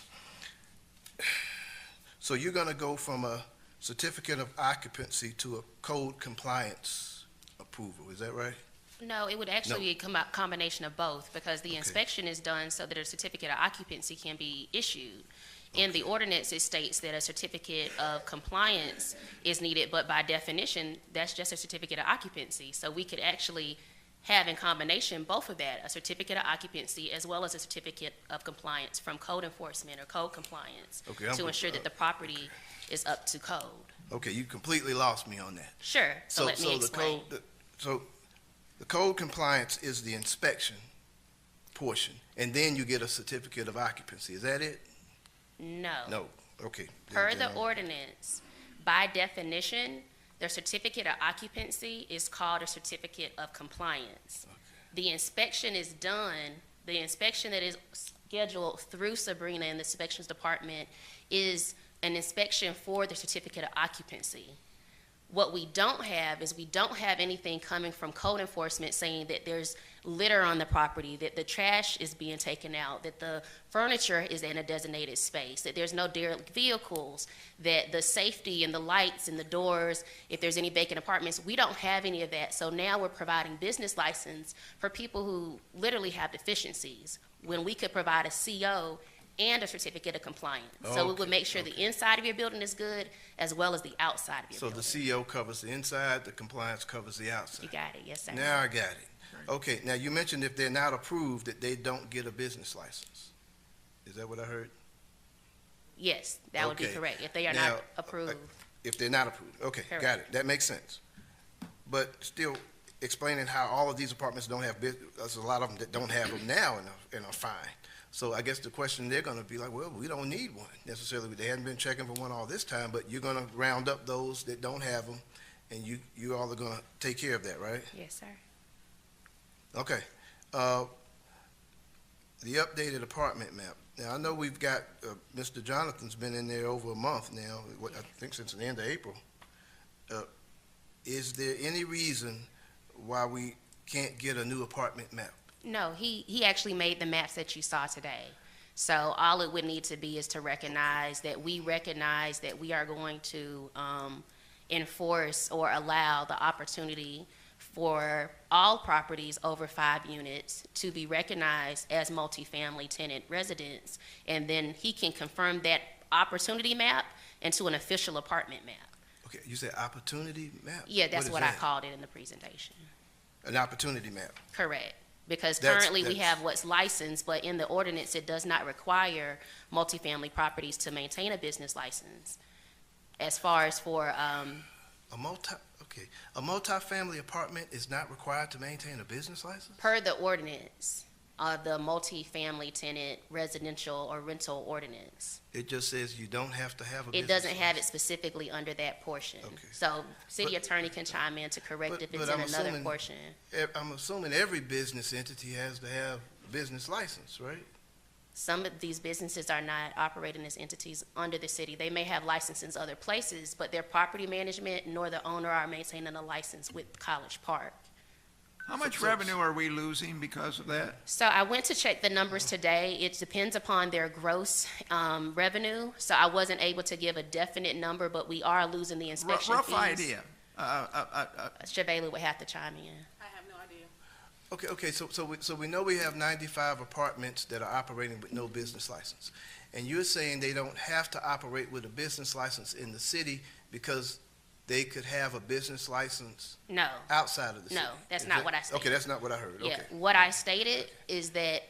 So you're going to go from a certificate of occupancy to a code compliance approval, is that right? No, it would actually be a combination of both, because the inspection is done so that a certificate of occupancy can be issued. In the ordinance, it states that a certificate of compliance is needed, but by definition, that's just a certificate of occupancy. So we could actually have in combination both of that, a certificate of occupancy as well as a certificate of compliance from code enforcement or code compliance to ensure that the property is up to code. Okay, you completely lost me on that. Sure, so let me explain. The code compliance is the inspection portion, and then you get a certificate of occupancy. Is that it? No. No. Okay. Per the ordinance, by definition, the certificate of occupancy is called a certificate of compliance. Okay. The inspection is done, the inspection that is scheduled through Sabrina in the inspections department is an inspection for the certificate of occupancy. What we don't have is we don't have anything coming from code enforcement saying that there's litter on the property, that the trash is being taken out, that the furniture is in a designated space, that there's no derelict vehicles, that the safety and the lights and the doors, if there's any vacant apartments, we don't have any of that. So now we're providing business license for people who literally have deficiencies when we could provide a CO and a certificate of compliance. So it would make sure the inside of your building is good as well as the outside of your building. So the CO covers the inside, the compliance covers the outside. You got it, yes, sir. Now I got it. Okay, now you mentioned if they're not approved, that they don't get a business license. Is that what I heard? Yes, that would be Okay. correct, if they are Now, not approved. If they're not approved, okay, got Correct. it, that makes sense. But still explaining how all of these apartments don't have there's a lot of them that don't have them now and are fine. So I guess the question, they're gonna be like, well, we don't need one necessarily. They hadn't been checking for one all this time, but you're gonna round up those that don't have them, and you all are gonna take care of that, right? Yes, sir. Okay. The updated apartment map. Now, I know we've got, Mr. Jonathan's been in there over a month now, I think since the end of April. Is there any reason why we can't get a new apartment map? No, he actually made the maps that you saw today. So all it would need to be is to recognize that we are going to enforce or allow the opportunity for all properties over 5 units to be recognized as multifamily tenant residents, and then he can confirm that opportunity map into an official apartment map. Okay, you said opportunity map? Yeah, that's is what I that? called it in the presentation. An opportunity map. Correct. Because That's- currently we that's- have what's licensed, but in the ordinance, it does not require multifamily properties to maintain a business license. As far as for, A multifamily apartment is not required to maintain a business license? per the ordinance, the multifamily tenant residential or rental ordinance. It just says you don't have to have a business It doesn't have it license. specifically under that portion. Okay. So city But- attorney can chime in to correct if but it's in I'm another assuming- portion. I'm assuming every business entity has to have a business license, right? Some of these businesses are not operating as entities under the city. They may have licenses other places, but their property management nor the owner are maintaining a license with College Park. How much So- revenue are we losing because of that? So I went to check the numbers today. It depends upon their gross revenue. So I wasn't able to give a definite number, but we are losing the inspection Rough fees. idea. Shavela would have to chime in. I have no idea. Okay, so we know we have 95 apartments that are operating with no business license. And you're saying they don't have to operate with a business license in the city because they could have a business license No. outside of the city? No, that's Is not that- what I stated. Okay, that's not what I heard, Yeah, okay. what I stated is that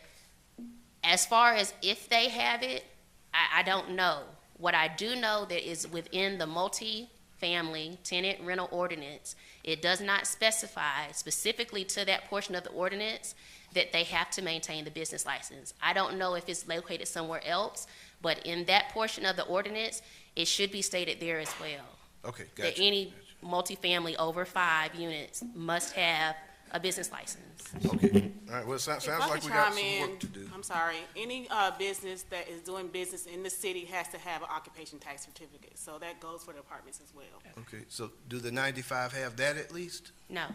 as far as if they have it, I don't know. What I do know that is within the multi-family tenant rental ordinance, it does not specify specifically to that portion of the ordinance that they have to maintain the business license. I don't know if it's located somewhere else, but in that portion of the ordinance, it should be stated there as well. Okay, That gotcha. any multifamily over 5 units must have a business license. Okay, all right, well, it sounds If I like could we got chime some in, work to do. I'm sorry, any business that is doing business in the city has to have an occupation tax certificate, so that goes for the apartments as well. Okay, so do the 95 have that at least? No.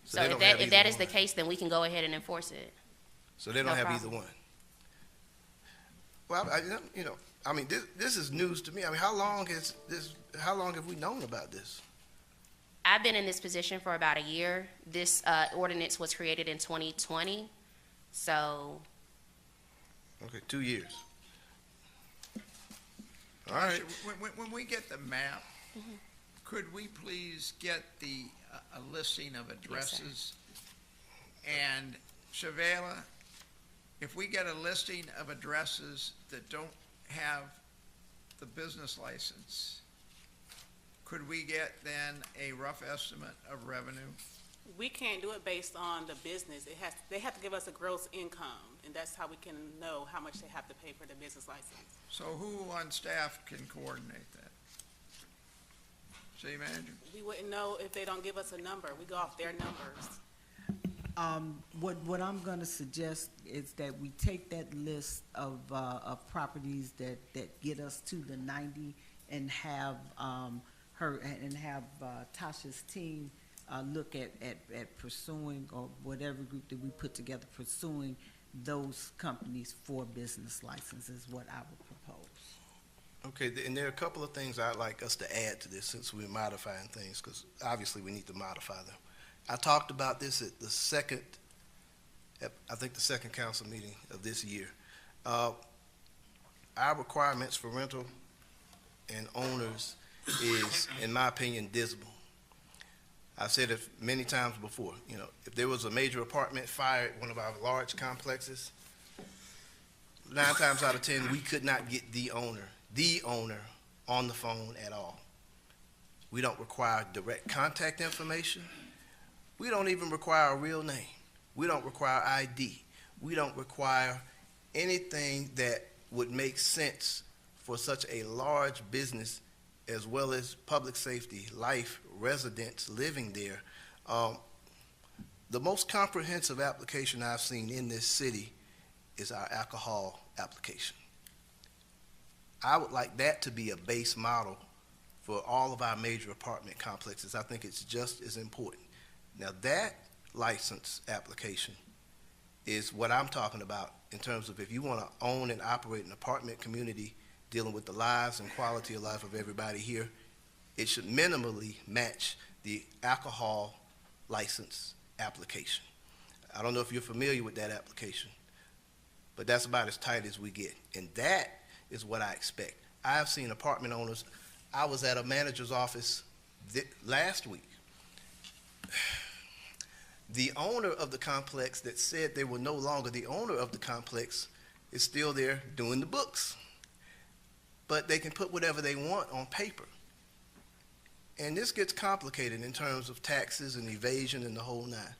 So So they if don't that, have if either that is the one. case, then we can go ahead and enforce it. So they don't No have either problem. one? Well, I mean, this is news to me. I mean, how long have we known about this? I've been in this position for about a year. This ordinance was created in 2020, so Okay, 2 years. All right, When we get the map, could we please get a listing of addresses? And Shavela, if we get a listing of addresses that don't have the business license, could we get then a rough estimate of revenue? We can't do it based on the business. They have to give us a gross income, and that's how we can know how much they have to pay for the business license. So who on staff can coordinate that? City manager? We wouldn't know if they don't give us a number. We go off their numbers. What I'm gonna suggest is that we take that list of properties that get us to the 90 and have, Tasha's team, look at pursuing, or whatever group that we put together, pursuing those companies for business licenses, what I would propose. okay, and there are a couple of things I'd like us to add to this since we're modifying things, because obviously we need to modify them. I talked about this at the second council meeting of this year. Our requirements for rental and owners is, in my opinion, dismal. I've said it many times before, if there was a major apartment fire at one of our large complexes, 9 times out of 10, we could not get the owner on the phone at all. We don't require direct contact information. We don't even require a real name. We don't require ID. We don't require anything that would make sense for such a large business, as well as public safety, life, residents living there. The most comprehensive application I've seen in this city is our alcohol application. I would like that to be a base model for all of our major apartment complexes. I think it's just as important. Now, that license application is what I'm talking about in terms of if you want to own and operate an apartment community dealing with the lives and quality of life of everybody here, it should minimally match the alcohol license application. I don't know if you're familiar with that application, but that's about as tight as we get. And that is what I expect. I've seen apartment owners I was at a manager's office last week. The owner of the complex that said they were no longer the owner of the complex is still there doing the books. But they can put whatever they want on paper. And this gets complicated in terms of taxes and evasion and the whole nine.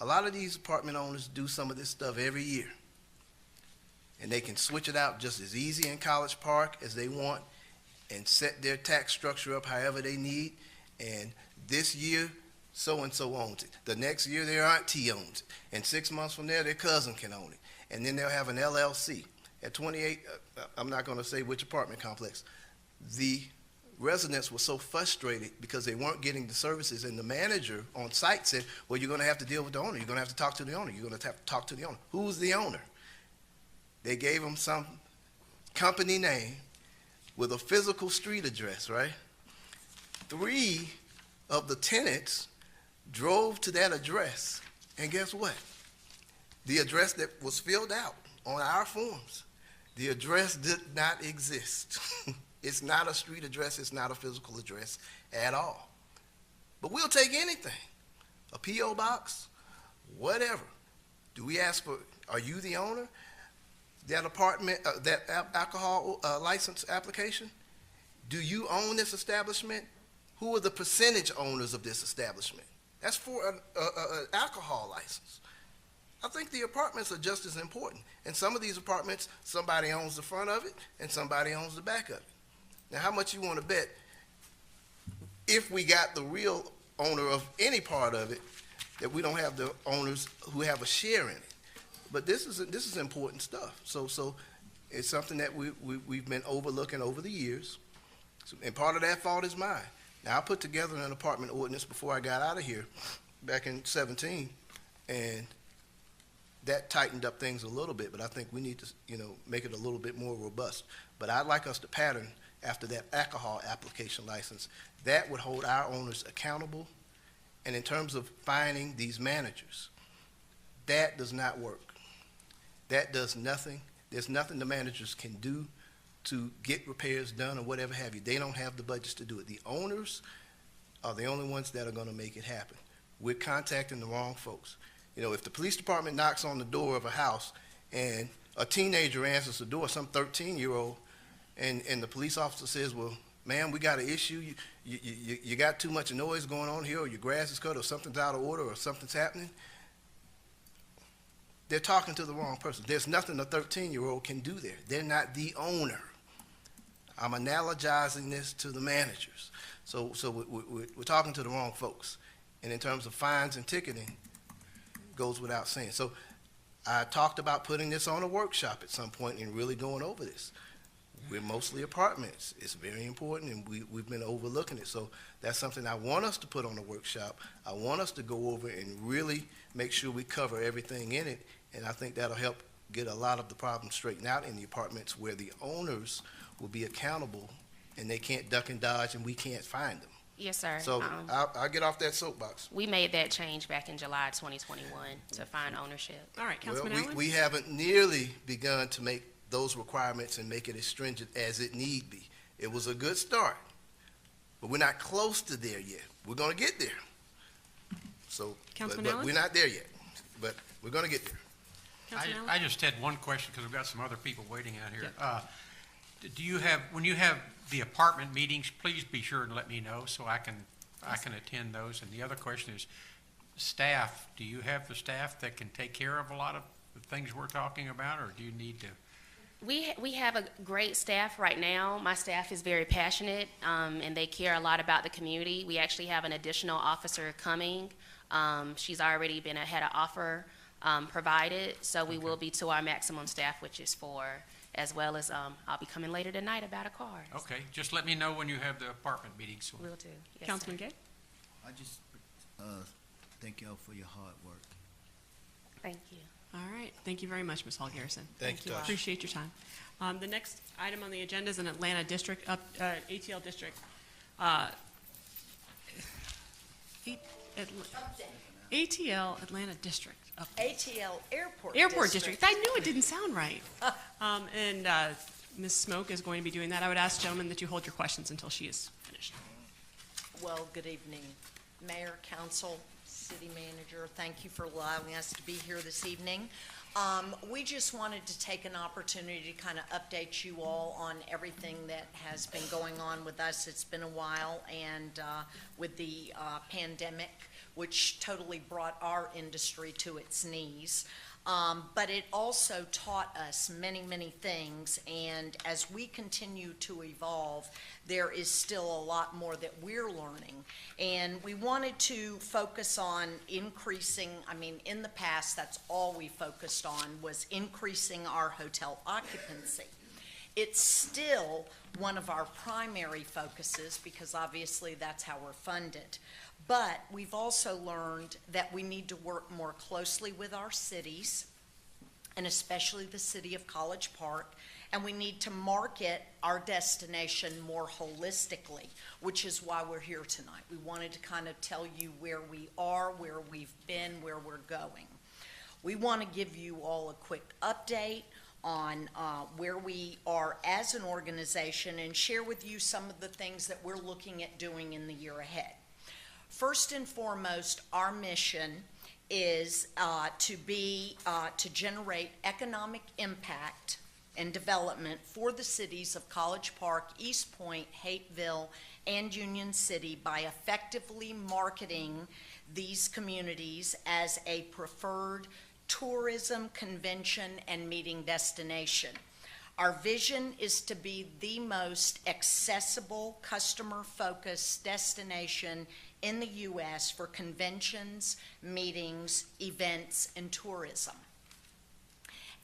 A lot of these apartment owners do some of this stuff every year. And they can switch it out just as easy in College Park as they want and set their tax structure up however they need. And this year, so-and-so owns it. The next year, their auntie owns it. And 6 months from there, their cousin can own it. And then they'll have an LLC. At 28, I'm not going to say which apartment complex, the residents were so frustrated because they weren't getting the services, and the manager on site said, well, you're going to have to deal with the owner. You're going to have to talk to the owner. You're going to have to talk to the owner. Who's the owner? They gave them some company name with a physical street address, right? 3 of the tenants drove to that address, and guess what? The address that was filled out on our forms, the address did not exist. It's not a street address. It's not a physical address at all. But we'll take anything, a P.O. box, whatever. Do we ask for, are you the owner? That apartment, that alcohol license application? Do you own this establishment? Who are the percentage owners of this establishment? That's for an alcohol license. I think the apartments are just as important. And some of these apartments, somebody owns the front of it and somebody owns the back of it. Now, how much you want to bet if we got the real owner of any part of it, that we don't have the owners who have a share in it? But this is important stuff. So it's something that we've been overlooking over the years. And part of that fault is mine. Now, I put together an apartment ordinance before I got out of here back in 17, and that tightened up things a little bit, but I think we need to, make it a little bit more robust. But I'd like us to pattern after that alcohol application license. That would hold our owners accountable. And in terms of fining these managers, that does not work. That does nothing. There's nothing the managers can do to get repairs done or whatever have you. They don't have the budgets to do it. The owners are the only ones that are going to make it happen. We're contacting the wrong folks. If the police department knocks on the door of a house and a teenager answers the door, some 13-year-old, and the police officer says, well, ma'am, we got an issue. You got too much noise going on here, or your grass is cut, or something's out of order, or something's happening. They're talking to the wrong person. There's nothing a 13-year-old can do there. They're not the owner. I'm analogizing this to the managers. So we're talking to the wrong folks. And in terms of fines and ticketing, goes without saying. So I talked about putting this on a workshop at some point and really going over this. We're mostly apartments. It's very important, and we've been overlooking it. So that's something I want us to put on a workshop. I want us to go over and really make sure we cover everything in it, and I think that'll help get a lot of the problems straightened out in the apartments where the owners will be accountable, and they can't duck and dodge, and we can't find them. Yes, sir. So I'll get off that soapbox. We made that change back in July 2021 to find ownership. All right, Councilman Allen? We haven't nearly begun to make those requirements and make it as stringent as it need be. It was a good start, but we're not close to there yet. We're going to get there. So, Councilman but Allen? we're not there yet, but we're going to get there. Councilman Allen? I just had one question because we've got some other people waiting out here. Do you have, when you have the apartment meetings, please be sure and let me know so I can attend those. And the other question is staff. Do you have the staff that can take care of a lot of the things we're talking about, or do you need to? We have a great staff right now. My staff is very passionate, and they care a lot about the community. We actually have an additional officer coming. She's already had an offer provided, so we will be to our maximum staff, which is 4, as well as I'll be coming later tonight about a car. Okay, just let me know when you have the apartment meetings. Will do. Yes, Councilman sir. Gay? I just thank y'all for your hard work. Thank you. All right. Thank you very much, Ms. Hall Garrison. Thank you, Tasha. Appreciate your time. The next item on the agenda is an Atlanta district, ATL district. ATL Atlanta district. ATL Airport Airport district. I knew it didn't sound right. And Ms. Smoke is going to be doing that. I would ask, gentlemen, that you hold your questions until she is finished. Well, good evening, Mayor, Council, City Manager. Thank you for allowing us to be here this evening. We just wanted to take an opportunity to kind of update you all on everything that has been going on with us. It's been a while, and with the pandemic, which totally brought our industry to its knees. But it also taught us many, many things, and as we continue to evolve, there is still a lot more that we're learning. And we wanted to focus on increasing, in the past, that's all we focused on, was increasing our hotel occupancy. It's still one of our primary focuses, because obviously that's how we're funded. But we've also learned that we need to work more closely with our cities, and especially the city of College Park, and we need to market our destination more holistically, which is why we're here tonight. We wanted to kind of tell you where we are, where we've been, where we're going. We want to give you all a quick update on where we are as an organization and share with you some of the things that we're looking at doing in the year ahead. First and foremost, our mission is to generate economic impact and development for the cities of College Park, East Point, Hateville, and Union City by effectively marketing these communities as a preferred tourism, convention, and meeting destination. Our vision is to be the most accessible, customer-focused destination in the U.S. for conventions, meetings, events, and tourism.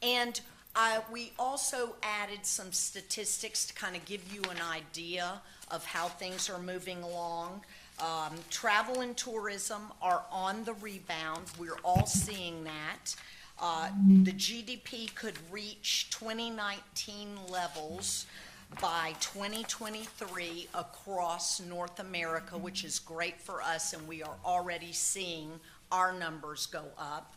And we also added some statistics to kind of give you an idea of how things are moving along. Travel and tourism are on the rebound. We're all seeing that. The GDP could reach 2019 levels by 2023 across North America, which is great for us, and we are already seeing our numbers go up.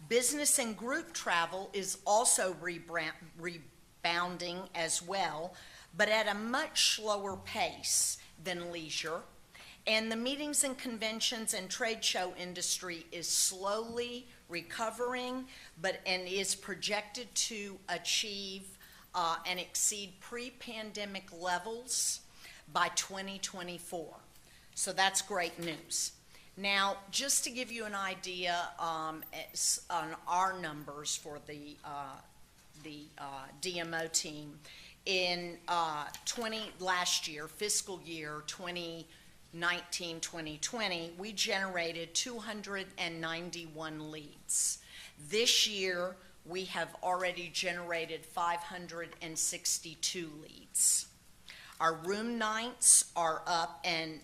Business and group travel is also rebounding as well, but at a much slower pace than leisure. And the meetings and conventions and trade show industry is slowly recovering, and is projected to achieve and exceed pre-pandemic levels by 2024. So that's great news. Now, just to give you an idea on our numbers for the DMO team, in last year, fiscal year 2019-2020, we generated 291 leads. This year, we have already generated 562 leads. Our room nights are up, and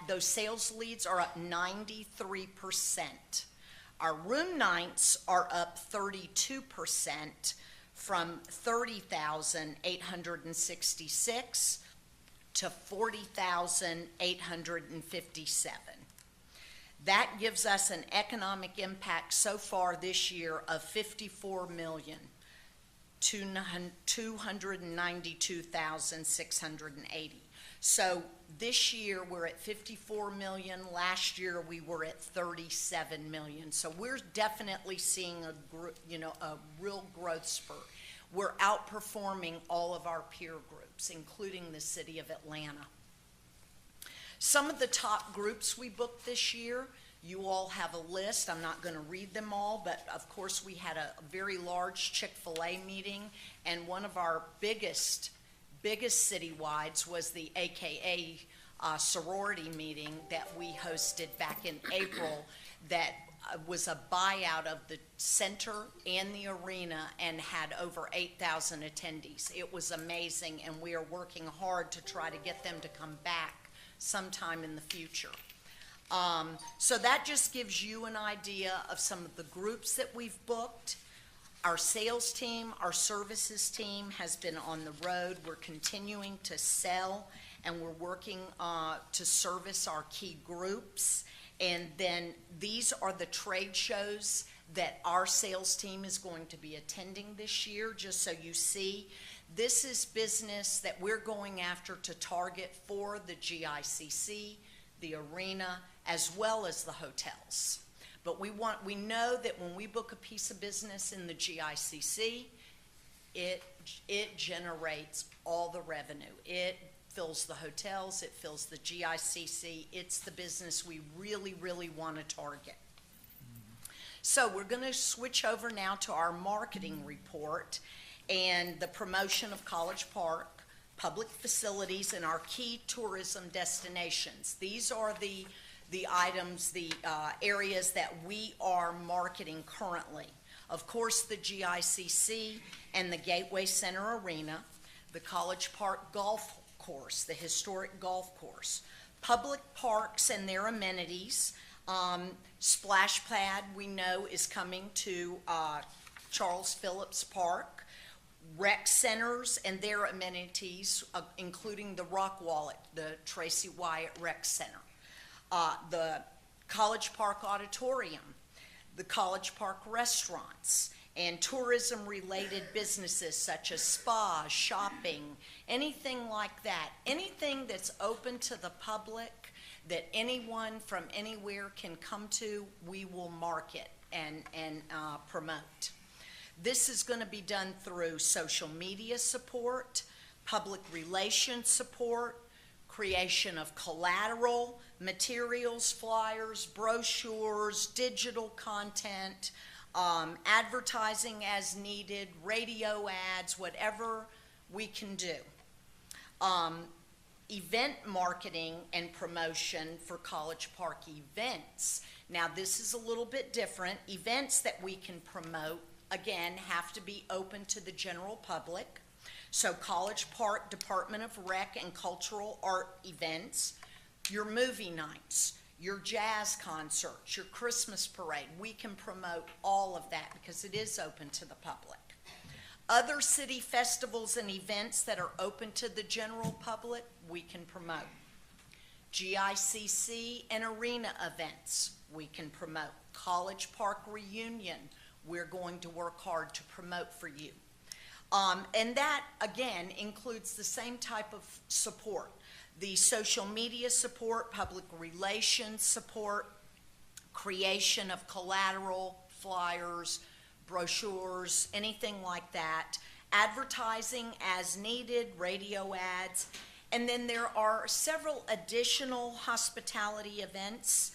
those sales leads are up 93%. Our room nights are up 32% from 30,866 to 40,857. That gives us an economic impact so far this year of $54,292,680. So this year we're at 54 million. Last year we were at 37 million. So we're definitely seeing a real growth spurt. We're outperforming all of our peer groups, including the city of Atlanta. Some of the top groups we booked this year, you all have a list. I'm not going to read them all, but of course we had a very large Chick-fil-A meeting, and one of our biggest citywides was the AKA sorority meeting that we hosted back in April that was a buyout of the center and the arena and had over 8,000 attendees. It was amazing, and we are working hard to try to get them to come back sometime in the future. So that just gives you an idea of some of the groups that we've booked. Our sales team, our services team has been on the road. We're continuing to sell, and we're working to service our key groups. And then these are the trade shows that our sales team is going to be attending this year, just so you see. This is business that we're going after to target for the GICC, the arena, as well as the hotels. But we know that when we book a piece of business in the GICC, it generates all the revenue. It fills the hotels, it fills the GICC. It's the business we really, really want to target. So we're going to switch over now to our marketing report and the promotion of College Park, public facilities, and our key tourism destinations. These are the items, the areas that we are marketing currently. Of course, the GICC and the Gateway Center Arena, the College Park Golf Course, the historic golf course, public parks and their amenities. Splash Pad, we know, is coming to Charles Phillips Park. Rec centers and their amenities, including the Rock Wallet, the Tracy Wyatt Rec Center. The College Park Auditorium, the College Park restaurants, and tourism-related businesses such as spas, shopping, anything like that. Anything that's open to the public that anyone from anywhere can come to, we will market and promote. This is going to be done through social media support, public relations support, creation of collateral, materials, flyers, brochures, digital content, advertising as needed, radio ads, whatever we can do. Event marketing and promotion for College Park events. Now, this is a little bit different. Events that we can promote, again, have to be open to the general public. So College Park Department of Rec and Cultural Art events, your movie nights, your jazz concerts, your Christmas parade, we can promote all of that because it is open to the public. Other city festivals and events that are open to the general public, we can promote. GICC and arena events, we can promote. College Park reunion, we're going to work hard to promote for you. And that, again, includes the same type of support. The social media support, public relations support, creation of collateral, flyers, brochures, anything like that, advertising as needed, radio ads, and then there are several additional hospitality events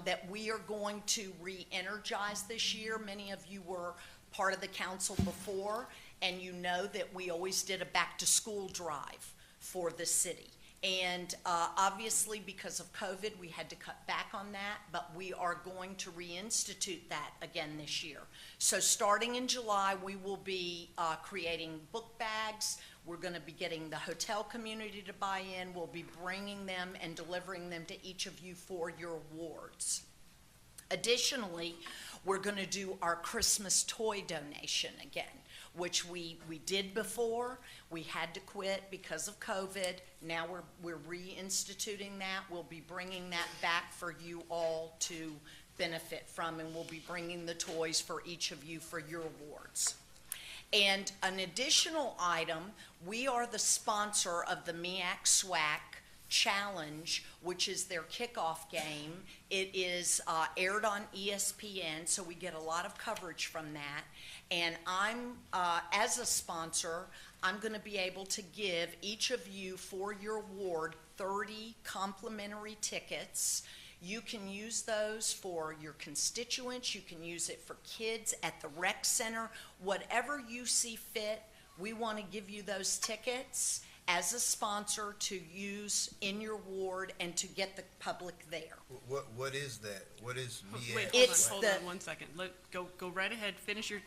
that we are going to re-energize this year. Many of you were part of the council before, and you know that we always did a back-to-school drive for the city. And obviously, because of COVID, we had to cut back on that, but we are going to reinstitute that again this year. So starting in July, we will be creating book bags. We're going to be getting the hotel community to buy in. We'll be bringing them and delivering them to each of you for your awards. Additionally, we're going to do our Christmas toy donation again, which we did before. We had to quit because of COVID. Now we're reinstituting that. We'll be bringing that back for you all to benefit from, and we'll be bringing the toys for each of you for your awards. And an additional item, we are the sponsor of the MEAC SWAC Challenge, which is their kickoff game. It is aired on ESPN, so we get a lot of coverage from that. And I'm, as a sponsor, I'm going to be able to give each of you for your award 30 complimentary tickets. You can use those for your constituents. You can use it for kids at the rec center. Whatever you see fit, we want to give you those tickets as a sponsor to use in your ward and to get the public there. What is that? What is Wait, It's hold on 1 second. Go right ahead, finish your,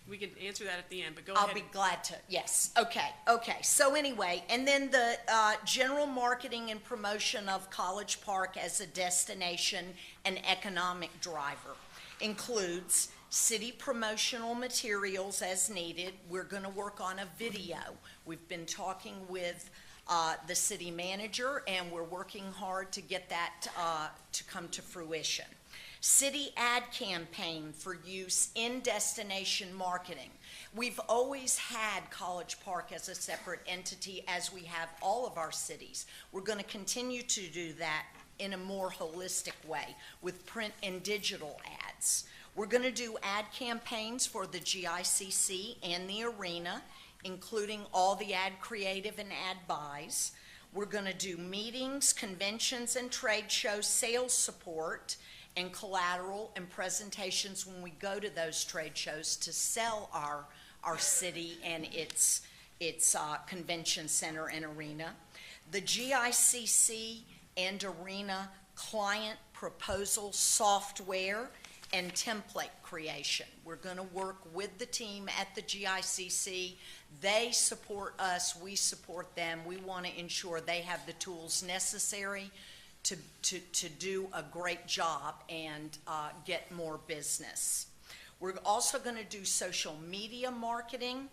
we can answer that at the end, but go ahead. I'll be glad to, yes. Okay. So anyway, and then the general marketing and promotion of College Park as a destination and economic driver includes city promotional materials as needed. We're going to work on a video. We've been talking with the city manager, and we're working hard to get that to come to fruition. City ad campaign for use in destination marketing. We've always had College Park as a separate entity, as we have all of our cities. We're going to continue to do that in a more holistic way with print and digital ads. We're going to do ad campaigns for the GICC and the arena, including all the ad creative and ad buys. We're going to do meetings, conventions, and trade shows, sales support, and collateral and presentations when we go to those trade shows to sell our city and its convention center and arena. The GICC and arena client proposal software and template creation. We're going to work with the team at the GICC. They support us, we support them. We want to ensure they have the tools necessary to do a great job and get more business. We're also going to do social media marketing,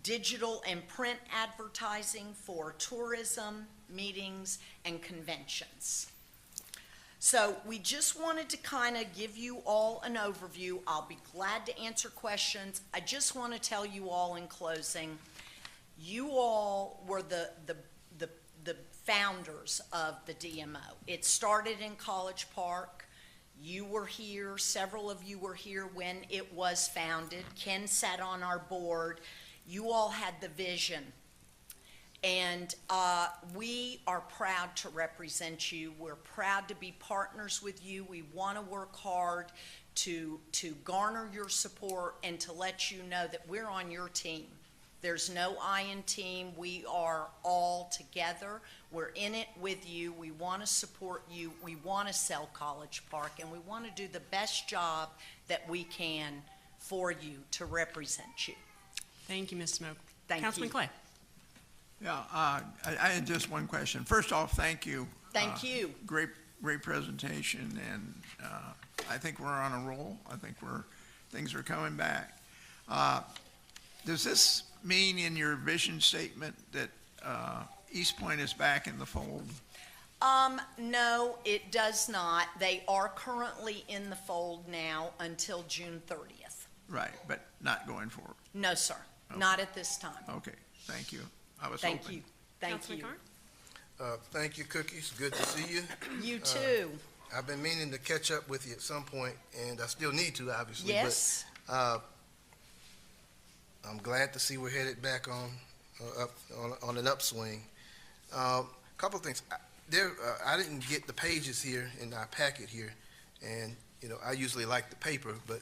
digital and print advertising for tourism, meetings, and conventions. So we just wanted to kind of give you all an overview. I'll be glad to answer questions. I just want to tell you all in closing, you all were the founders of the DMO. It started in College Park. You were here, several of you were here when it was founded. Ken sat on our board. You all had the vision. And we are proud to represent you. We're proud to be partners with you. We want to work hard to garner your support and to let you know that we're on your team. There's no I in team. We are all together. We're in it with you. We want to support you. We want to sell College Park, and we want to do the best job that we can for you to represent you. Thank you, Ms. Smoke. Thank Councilman you. Clay. Yeah, I had just one question. First off, thank you. Thank you. Great presentation, and I think we're on a roll. I think things are coming back. Does this mean in your vision statement that East Point is back in the fold? No, it does not. They are currently in the fold now until June 30th. Right, but not going forward. No, sir, Okay. not at this time. Okay, thank you. I was Thank hoping. you. Thank Councilman you. Carr? Thank you, Cookies. Good to see you. You too. I've been meaning to catch up with you at some point, and I still need to, obviously. Yes. But I'm glad to see we're headed back on an upswing. Couple of things. I didn't get the pages here in our packet here, and I usually like the paper, but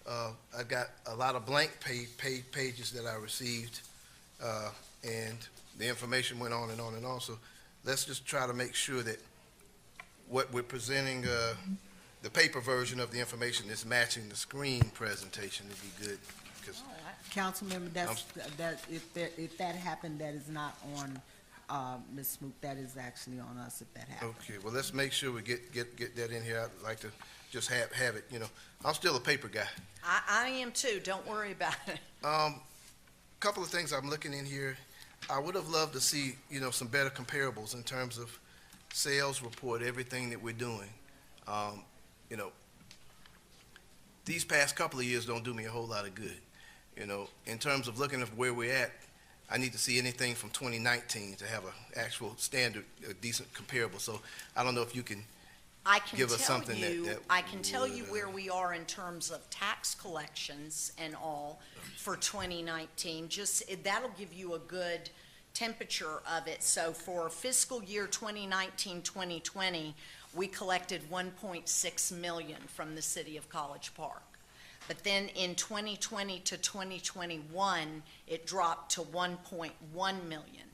I got a lot of blank pages that I received, and the information went on and on and on. So let's just try to make sure that what we're presenting, the paper version of the information, is matching the screen presentation. It'd be good, because Councilmember, if that happened, that is not on Ms. Smook. That is actually on us if that happens. okay. Well, let's make sure we get that in here. I'd like to just have it. I'm still a paper guy. I am too. Don't worry about it. Couple of things I'm looking in here. I would have loved to see, some better comparables in terms of sales report, everything that we're doing. These past couple of years don't do me a whole lot of good. In terms of looking at where we're at, I need to see anything from 2019 to have an actual standard, a decent comparable. So I don't know if you can I can give us tell something you, that I can tell you would, where we are in terms of tax collections and all for 2019. That'll give you a good temperature of it. So for fiscal year 2019, 2020, we collected 1.6 million from the city of College Park. But then in 2020 to 2021, it dropped to 1.1 million.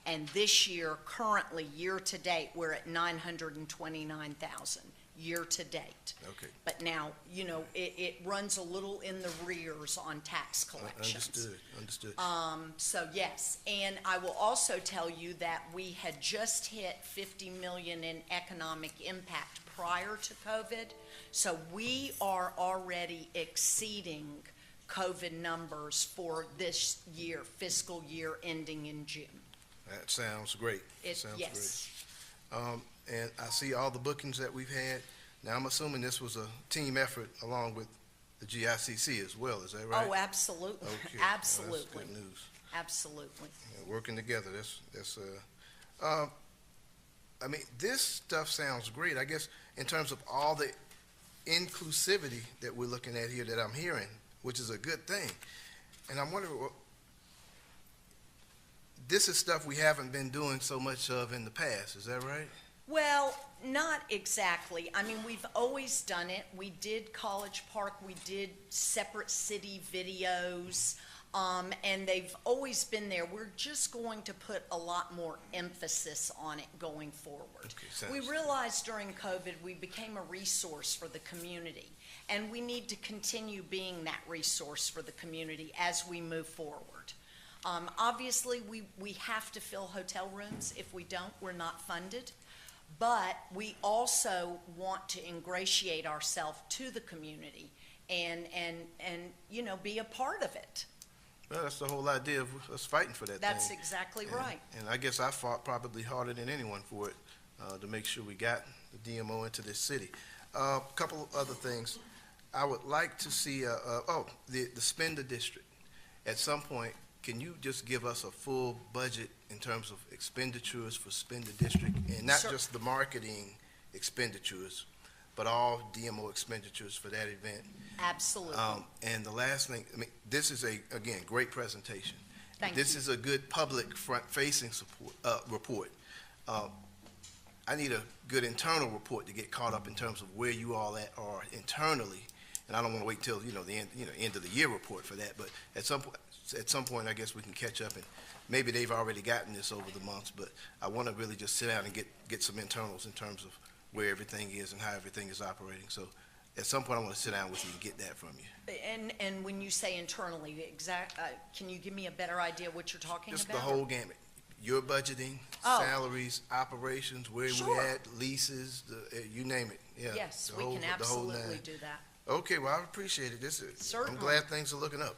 And this year, currently, year-to-date, we're at 929,000, year-to-date. Okay. But now, it runs a little in the rears on tax collections. Understood. So yes, and I will also tell you that we had just hit 50 million in economic impact prior to COVID. So we are already exceeding COVID numbers for this year, fiscal year ending in June. That sounds great. Sounds Yes. great. And I see all the bookings that we've had. Now, I'm assuming this was a team effort along with the GICC as well, is that right? Oh, absolutely, Okay. absolutely, That's good news. absolutely. Yeah, working together, I mean, this stuff sounds great. I guess in terms of all the inclusivity that we're looking at here that I'm hearing, which is a good thing. And I'm wondering, this is stuff we haven't been doing so much of in the past, is that right? Well, not exactly. I mean, we've always done it. We did College Park, we did separate city videos, and they've always been there. We're just going to put a lot more emphasis on it going forward. Okay, We realized during COVID, we became a resource for the community, and we need to continue being that resource for the community as we move forward. Obviously, we have to fill hotel rooms. If we don't, we're not funded. But we also want to ingratiate ourselves to the community and you know, be a part of it. Well, that's the whole idea of us fighting for that That's thing. exactly And- right. And I guess I fought probably harder than anyone for it, to make sure we got the DMO into this city. A couple of other things. I would like to see, the spender district. At some point, can you just give us a full budget in terms of expenditures for spender district? And not Sure. just the marketing expenditures, but all DMO expenditures for that event. Absolutely. And the last thing, I mean, this is again, great presentation. Thank This you. is a good public front-facing report. I need a good internal report to get caught up in terms of where you all are internally. And I don't want to wait till, the end of the year report for that, but at some point, I guess we can catch up, and maybe they've already gotten this over the months, but I want to really just sit down and get some internals in terms of where everything is and how everything is operating. So at some point, I want to sit down with you and get that from you. And when you say internally, can you give me a better idea what you're talking Just about? the whole gamut. Your budgeting, Oh. salaries, operations, where we Sure. at, leases, you name it. Yeah. Yes, the we whole- can the whole absolutely nine. do that. Okay, well, I appreciate it. I'm Certainly. glad things are looking up.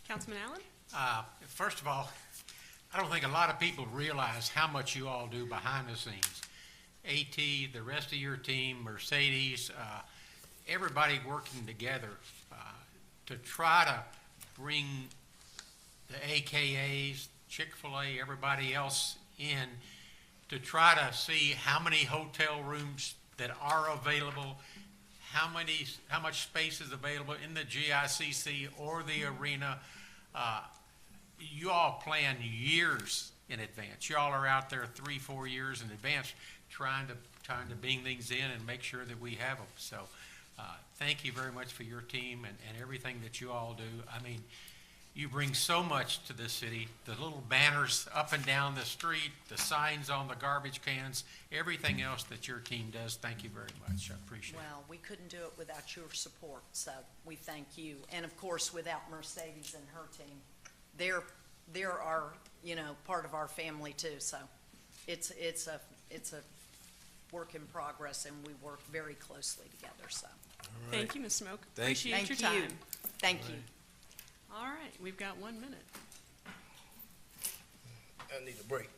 Councilman Allen? First of all, I don't think a lot of people realize how much you all do behind the scenes. AT, the rest of your team, Mercedes, everybody working together to try to bring the AKAs, Chick-fil-A, everybody else in to try to see how many hotel rooms that are available, how much space is available in the GICC or the arena. You all plan years in advance. You all are out there 3-4 years in advance trying to bring things in and make sure that we have them. So thank you very much for your team and everything that you all do. I mean, you bring so much to this city, the little banners up and down the street, the signs on the garbage cans, everything else that your team does. Thank you very much. I appreciate it. Well, we couldn't do it without your support, so we thank you. And of course, without Mercedes and her team. They're our, part of our family too, so it's a work in progress, and we work very closely together, so. Thank you, Ms. Smoke. Thank you. Appreciate your Thank you. time. Thank you. All right, we've got 1 minute. I need a break.